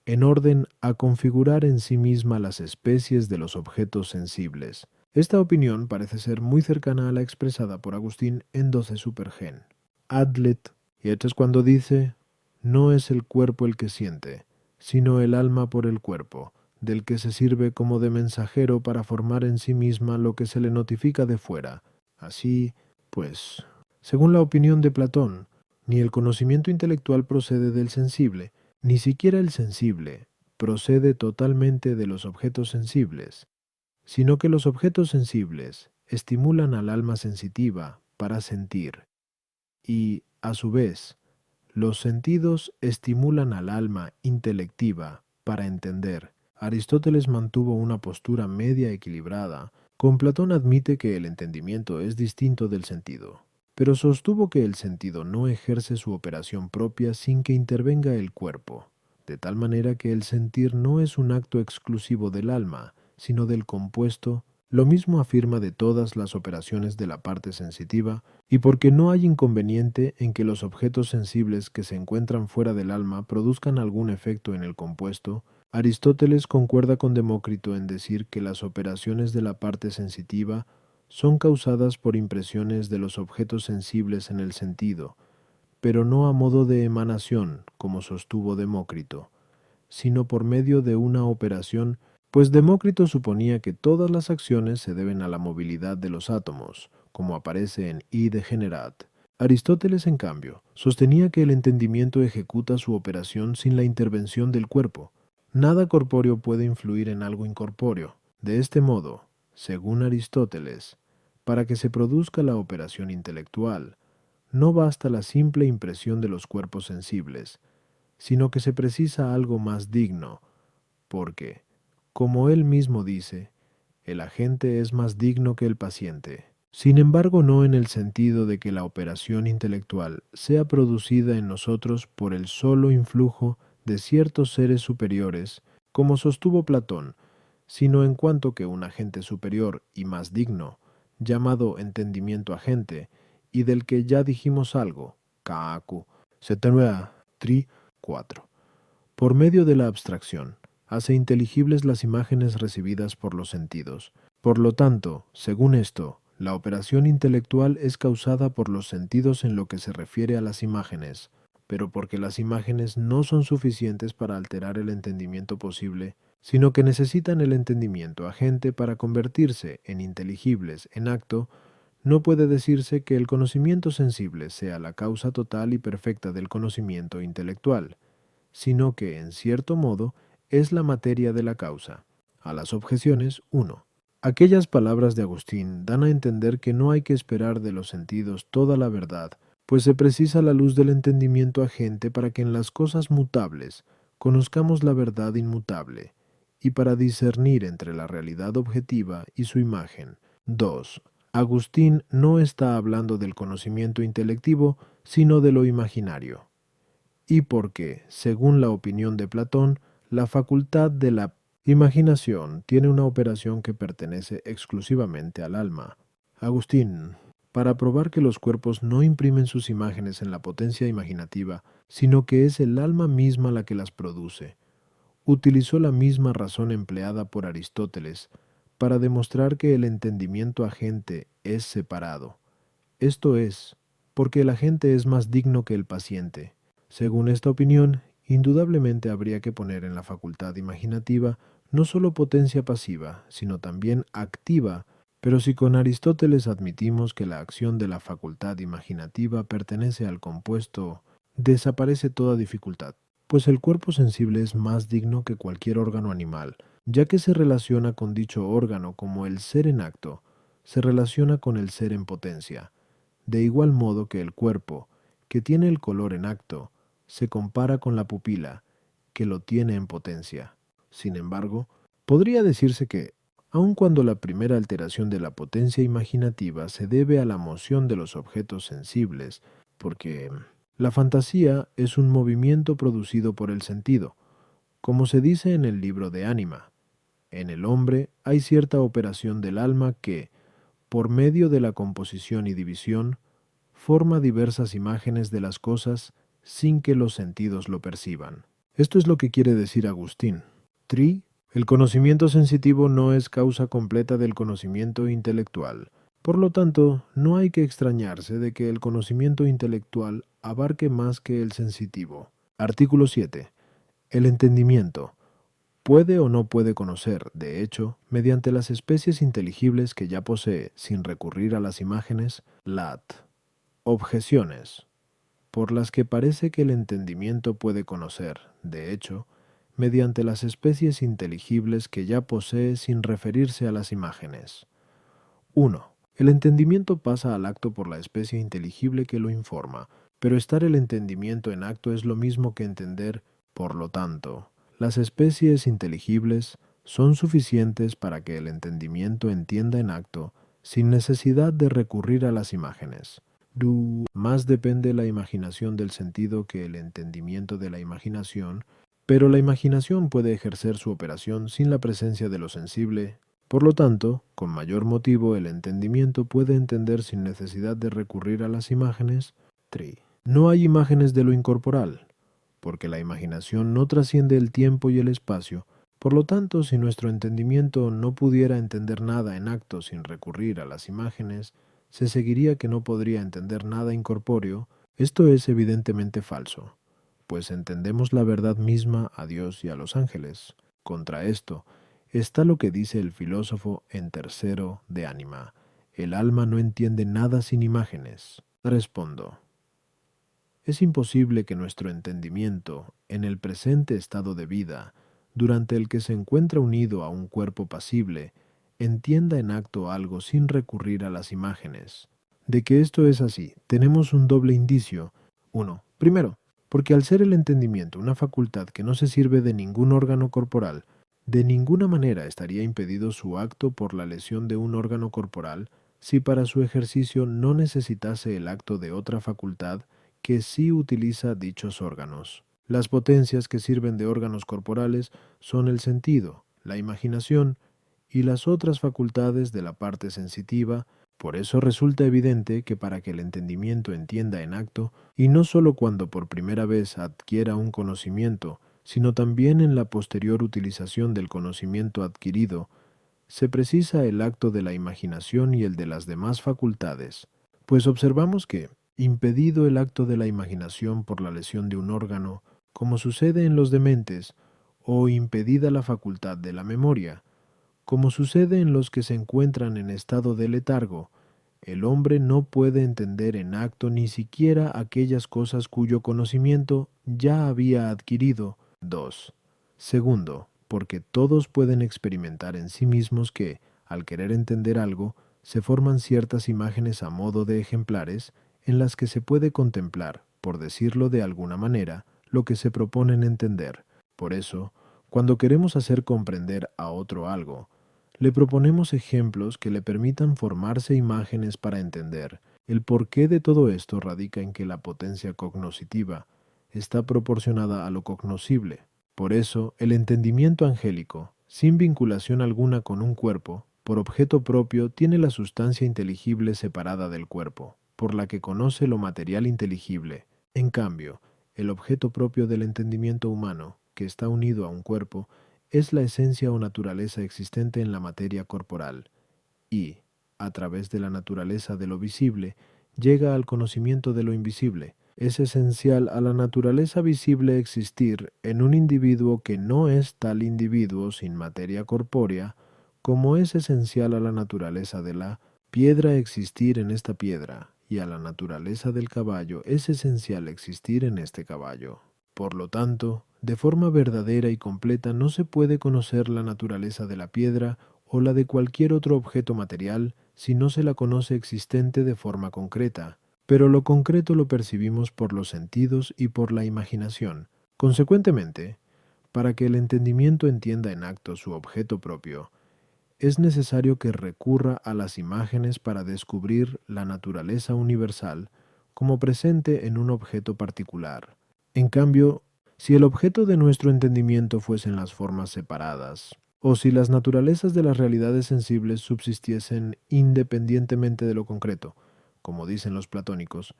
S1: en orden a configurar en sí misma las especies de los objetos sensibles. Esta opinión parece ser muy cercana a la expresada por Agustín en 12 Supergen. Adlet, y esto es cuando dice, no es el cuerpo el que siente, sino el alma por el cuerpo, del que se sirve como de mensajero para formar en sí misma lo que se le notifica de fuera. Así, pues, según la opinión de Platón, ni el conocimiento intelectual procede del sensible, ni siquiera el sensible procede totalmente de los objetos sensibles, sino que los objetos sensibles estimulan al alma sensitiva para sentir, y, a su vez, los sentidos estimulan al alma intelectiva para entender. Aristóteles mantuvo una postura media equilibrada. Con Platón admite que el entendimiento es distinto del sentido, pero sostuvo que el sentido no ejerce su operación propia sin que intervenga el cuerpo, de tal manera que el sentir no es un acto exclusivo del alma, sino del compuesto. Lo mismo afirma de todas las operaciones de la parte sensitiva, y porque no hay inconveniente en que los objetos sensibles que se encuentran fuera del alma produzcan algún efecto en el compuesto, Aristóteles concuerda con Demócrito en decir que las operaciones de la parte sensitiva son causadas por impresiones de los objetos sensibles en el sentido, pero no a modo de emanación, como sostuvo Demócrito, sino por medio de una operación, pues Demócrito suponía que todas las acciones se deben a la movilidad de los átomos, como aparece en I de Generat. Aristóteles, en cambio, sostenía que el entendimiento ejecuta su operación sin la intervención del cuerpo. Nada corpóreo puede influir en algo incorpóreo. De este modo, según Aristóteles, para que se produzca la operación intelectual, no basta la simple impresión de los cuerpos sensibles, sino que se precisa algo más digno, porque, como él mismo dice, el agente es más digno que el paciente. Sin embargo, no en el sentido de que la operación intelectual sea producida en nosotros por el solo influjo de ciertos seres superiores, como sostuvo Platón, sino en cuanto que un agente superior y más digno, llamado entendimiento agente, y del que ya dijimos algo, Kaaku, Setenua Tri 4, por medio de la abstracción, hace inteligibles las imágenes recibidas por los sentidos. Por lo tanto, según esto, la operación intelectual es causada por los sentidos en lo que se refiere a las imágenes, pero porque las imágenes no son suficientes para alterar el entendimiento posible, sino que necesitan el entendimiento agente para convertirse en inteligibles en acto, no puede decirse que el conocimiento sensible sea la causa total y perfecta del conocimiento intelectual, sino que, en cierto modo, es la materia de la causa. A las objeciones 1. Aquellas palabras de Agustín dan a entender que no hay que esperar de los sentidos toda la verdad, pues se precisa la luz del entendimiento agente para que en las cosas mutables conozcamos la verdad inmutable, y para discernir entre la realidad objetiva y su imagen. 2. Agustín no está hablando del conocimiento intelectivo, sino de lo imaginario. Y porque, según la opinión de Platón, la facultad de la imaginación tiene una operación que pertenece exclusivamente al alma. Agustín, para probar que los cuerpos no imprimen sus imágenes en la potencia imaginativa, sino que es el alma misma la que las produce, utilizó la misma razón empleada por Aristóteles para demostrar que el entendimiento agente es separado. Esto es, porque el agente es más digno que el paciente. Según esta opinión, indudablemente habría que poner en la facultad imaginativa no sólo potencia pasiva, sino también activa, pero si con Aristóteles admitimos que la acción de la facultad imaginativa pertenece al compuesto, desaparece toda dificultad, pues el cuerpo sensible es más digno que cualquier órgano animal, ya que se relaciona con dicho órgano como el ser en acto, se relaciona con el ser en potencia, de igual modo que el cuerpo, que tiene el color en acto, se compara con la pupila, que lo tiene en potencia. Sin embargo, podría decirse que, aun cuando la primera alteración de la potencia imaginativa se debe a la moción de los objetos sensibles, porque la fantasía es un movimiento producido por el sentido, como se dice en el libro de Ánima. En el hombre hay cierta operación del alma que, por medio de la composición y división, forma diversas imágenes de las cosas sin que los sentidos lo perciban. Esto es lo que quiere decir Agustín. El conocimiento sensitivo no es causa completa del conocimiento intelectual. Por lo tanto, no hay que extrañarse de que el conocimiento intelectual abarque más que el sensitivo. Artículo 7. El entendimiento puede o no puede conocer, de hecho, mediante las especies inteligibles que ya posee, sin recurrir a las imágenes, lat. Objeciones, por las que parece que el entendimiento puede conocer, de hecho, mediante las especies inteligibles que ya posee sin referirse a las imágenes. 1. El entendimiento pasa al acto por la especie inteligible que lo informa, pero estar el entendimiento en acto es lo mismo que entender, por lo tanto. Las especies inteligibles son suficientes para que el entendimiento entienda en acto, sin necesidad de recurrir a las imágenes. Más depende la imaginación del sentido que el entendimiento de la imaginación, pero la imaginación puede ejercer su operación sin la presencia de lo sensible. Por lo tanto, con mayor motivo el entendimiento puede entender sin necesidad de recurrir a las imágenes. 3. No hay imágenes de lo incorporal, porque la imaginación no trasciende el tiempo y el espacio. Por lo tanto, si nuestro entendimiento no pudiera entender nada en acto sin recurrir a las imágenes, se seguiría que no podría entender nada incorpóreo. Esto es evidentemente falso, pues entendemos la verdad misma a Dios y a los ángeles. Contra esto está lo que dice el filósofo en tercero de Ánima: el alma no entiende nada sin imágenes. Respondo: es imposible que nuestro entendimiento, en el presente estado de vida, durante el que se encuentra unido a un cuerpo pasible, entienda en acto algo sin recurrir a las imágenes. De que esto es así, tenemos un doble indicio. 1. Primero, porque al ser el entendimiento una facultad que no se sirve de ningún órgano corporal, de ninguna manera estaría impedido su acto por la lesión de un órgano corporal, si para su ejercicio no necesitase el acto de otra facultad que sí utiliza dichos órganos. Las potencias que sirven de órganos corporales son el sentido, la imaginación y las otras facultades de la parte sensitiva. Por eso resulta evidente que para que el entendimiento entienda en acto, y no sólo cuando por primera vez adquiera un conocimiento, sino también en la posterior utilización del conocimiento adquirido, se precisa el acto de la imaginación y el de las demás facultades, pues observamos que, impedido el acto de la imaginación por la lesión de un órgano, como sucede en los dementes, o impedida la facultad de la memoria, como sucede en los que se encuentran en estado de letargo, el hombre no puede entender en acto ni siquiera aquellas cosas cuyo conocimiento ya había adquirido. 2. Segundo, porque todos pueden experimentar en sí mismos que, al querer entender algo, se forman ciertas imágenes a modo de ejemplares en las que se puede contemplar, por decirlo de alguna manera, lo que se proponen entender. Por eso, cuando queremos hacer comprender a otro algo, le proponemos ejemplos que le permitan formarse imágenes para entender. El porqué de todo esto radica en que la potencia cognoscitiva está proporcionada a lo cognoscible. Por eso, el entendimiento angélico, sin vinculación alguna con un cuerpo, por objeto propio tiene la sustancia inteligible separada del cuerpo, por la que conoce lo material inteligible. En cambio, el objeto propio del entendimiento humano, que está unido a un cuerpo, es la esencia o naturaleza existente en la materia corporal, y, a través de la naturaleza de lo visible, llega al conocimiento de lo invisible. Es esencial a la naturaleza visible existir en un individuo que no es tal individuo sin materia corpórea, como es esencial a la naturaleza de la piedra existir en esta piedra, y a la naturaleza del caballo es esencial existir en este caballo. Por lo tanto, de forma verdadera y completa no se puede conocer la naturaleza de la piedra o la de cualquier otro objeto material si no se la conoce existente de forma concreta, pero lo concreto lo percibimos por los sentidos y por la imaginación. Consecuentemente, para que el entendimiento entienda en acto su objeto propio, es necesario que recurra a las imágenes para descubrir la naturaleza universal como presente en un objeto particular. En cambio, si el objeto de nuestro entendimiento fuesen las formas separadas, o si las naturalezas de las realidades sensibles subsistiesen independientemente de lo concreto, como dicen los platónicos,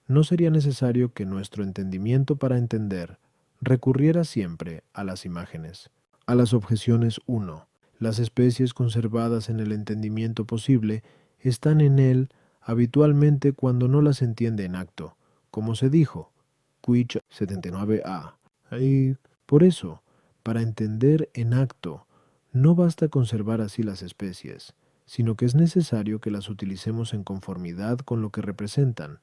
S1: no sería necesario que nuestro entendimiento para entender recurriera siempre a las imágenes. A las objeciones 1. Las especies conservadas en el entendimiento posible están en él habitualmente cuando no las entiende en acto, como se dijo, Quich 79a. Y por eso, para entender en acto, no basta conservar así las especies, sino que es necesario que las utilicemos en conformidad con lo que representan,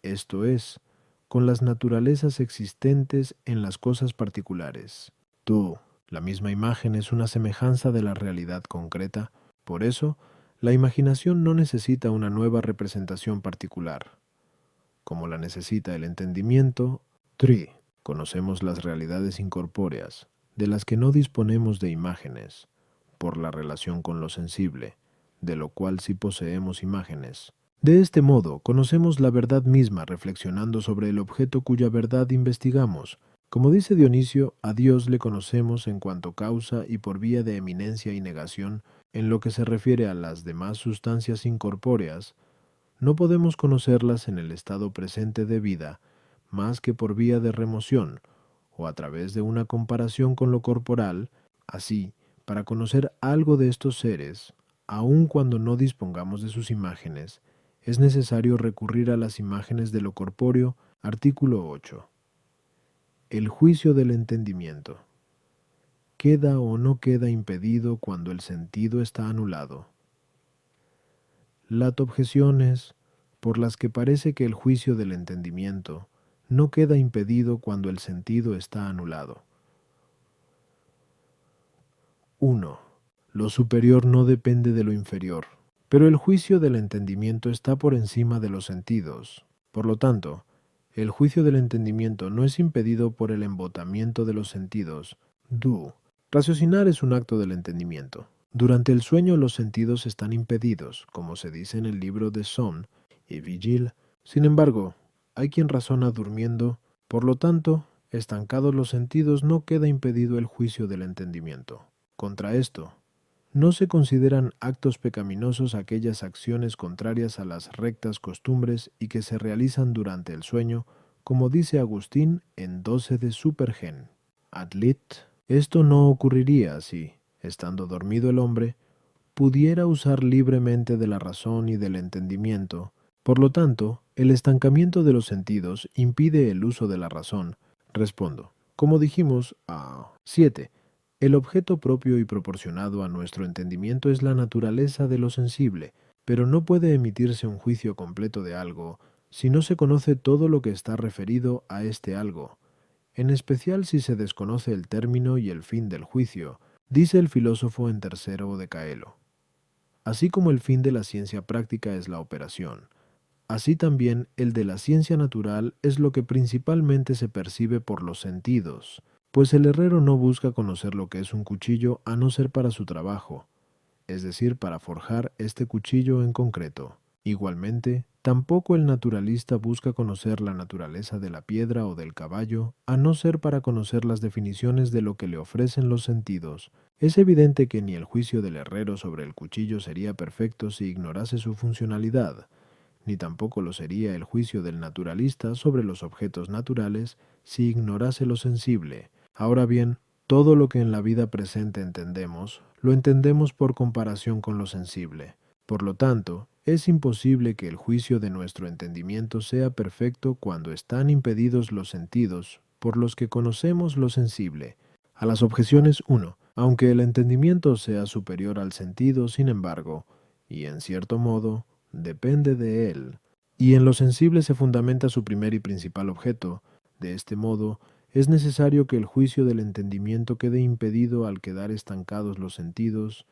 S1: esto es, con las naturalezas existentes en las cosas particulares. Tú, la misma imagen es una semejanza de la realidad concreta, por eso, la imaginación no necesita una nueva representación particular, como la necesita el entendimiento. 3. Conocemos las realidades incorpóreas, de las que no disponemos de imágenes, por la relación con lo sensible, de lo cual sí poseemos imágenes. De este modo, conocemos la verdad misma reflexionando sobre el objeto cuya verdad investigamos. Como dice Dionisio, a Dios le conocemos en cuanto causa y por vía de eminencia y negación. En lo que se refiere a las demás sustancias incorpóreas, no podemos conocerlas en el estado presente de vida, más que por vía de remoción, o a través de una comparación con lo corporal. Así, para conocer algo de estos seres, aun cuando no dispongamos de sus imágenes, es necesario recurrir a las imágenes de lo corpóreo. Artículo 8. El juicio del entendimiento. ¿Queda o no queda impedido cuando el sentido está anulado? Las objeciones por las que parece que el juicio del entendimiento no queda impedido cuando el sentido está anulado. 1. Lo superior no depende de lo inferior, pero el juicio del entendimiento está por encima de los sentidos. Por lo tanto, el juicio del entendimiento no es impedido por el embotamiento de los sentidos. Raciocinar es un acto del entendimiento. Durante el sueño los sentidos están impedidos, como se dice en el libro de Son y Vigil. Sin embargo, hay quien razona durmiendo, por lo tanto, estancados los sentidos, no queda impedido el juicio del entendimiento. Contra esto, no se consideran actos pecaminosos aquellas acciones contrarias a las rectas costumbres y que se realizan durante el sueño, como dice Agustín en 12 de Supergen. Adlit, esto no ocurriría si, estando dormido el hombre, pudiera usar libremente de la razón y del entendimiento. Por lo tanto, el estancamiento de los sentidos impide el uso de la razón. Respondo. Como dijimos, 7. El objeto propio y proporcionado a nuestro entendimiento es la naturaleza de lo sensible, pero no puede emitirse un juicio completo de algo si no se conoce todo lo que está referido a este algo, en especial si se desconoce el término y el fin del juicio, dice el filósofo en tercero de Caelo. Así como el fin de la ciencia práctica es la operación, así también el de la ciencia natural es lo que principalmente se percibe por los sentidos, pues el herrero no busca conocer lo que es un cuchillo a no ser para su trabajo, es decir, para forjar este cuchillo en concreto. Igualmente, tampoco el naturalista busca conocer la naturaleza de la piedra o del caballo, a no ser para conocer las definiciones de lo que le ofrecen los sentidos. Es evidente que ni el juicio del herrero sobre el cuchillo sería perfecto si ignorase su funcionalidad, ni tampoco lo sería el juicio del naturalista sobre los objetos naturales si ignorase lo sensible. Ahora bien, todo lo que en la vida presente entendemos, lo entendemos por comparación con lo sensible. Por lo tanto, es imposible que el juicio de nuestro entendimiento sea perfecto cuando están impedidos los sentidos por los que conocemos lo sensible. A las objeciones 1. Aunque el entendimiento sea superior al sentido, sin embargo, y en cierto modo, depende de él, y en lo sensible se fundamenta su primer y principal objeto. De este modo, es necesario que el juicio del entendimiento quede impedido al quedar estancados los sentidos.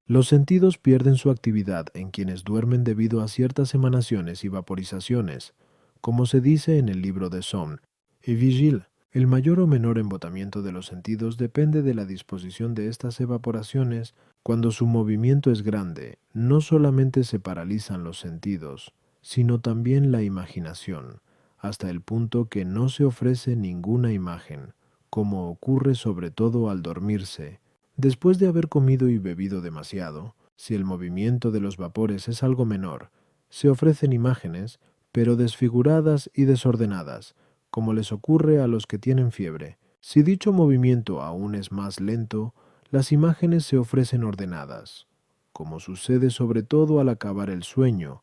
S1: Los sentidos pierden su actividad en quienes duermen debido a ciertas emanaciones y vaporizaciones, como se dice en el libro de Somme y Vigil. El mayor o menor embotamiento de los sentidos depende de la disposición de estas evaporaciones. Cuando su movimiento es grande, no solamente se paralizan los sentidos, sino también la imaginación, hasta el punto que no se ofrece ninguna imagen, como ocurre sobre todo al dormirse. Después de haber comido y bebido demasiado, si el movimiento de los vapores es algo menor, se ofrecen imágenes, pero desfiguradas y desordenadas, como les ocurre a los que tienen fiebre. Si dicho movimiento aún es más lento, las imágenes se ofrecen ordenadas, como sucede sobre todo al acabar el sueño,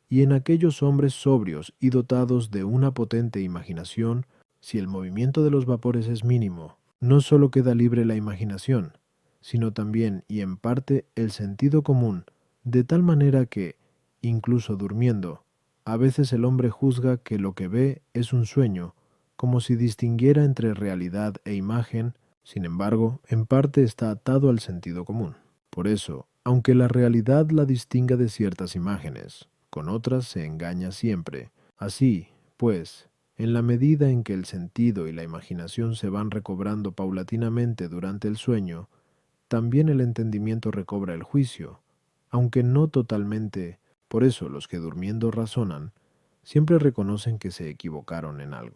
S1: y en aquellos hombres sobrios y dotados de una potente imaginación. Si el movimiento de los vapores es mínimo, no sólo queda libre la imaginación, sino también y en parte el sentido común, de tal manera que, incluso durmiendo, a veces el hombre juzga que lo que ve es un sueño, como si distinguiera entre realidad e imagen. Sin embargo, en parte está atado al sentido común. Por eso, aunque la realidad la distinga de ciertas imágenes, con otras se engaña siempre. Así, pues, en la medida en que el sentido y la imaginación se van recobrando paulatinamente durante el sueño, también el entendimiento recobra el juicio, aunque no totalmente. Por eso los que durmiendo razonan, siempre reconocen que se equivocaron en algo.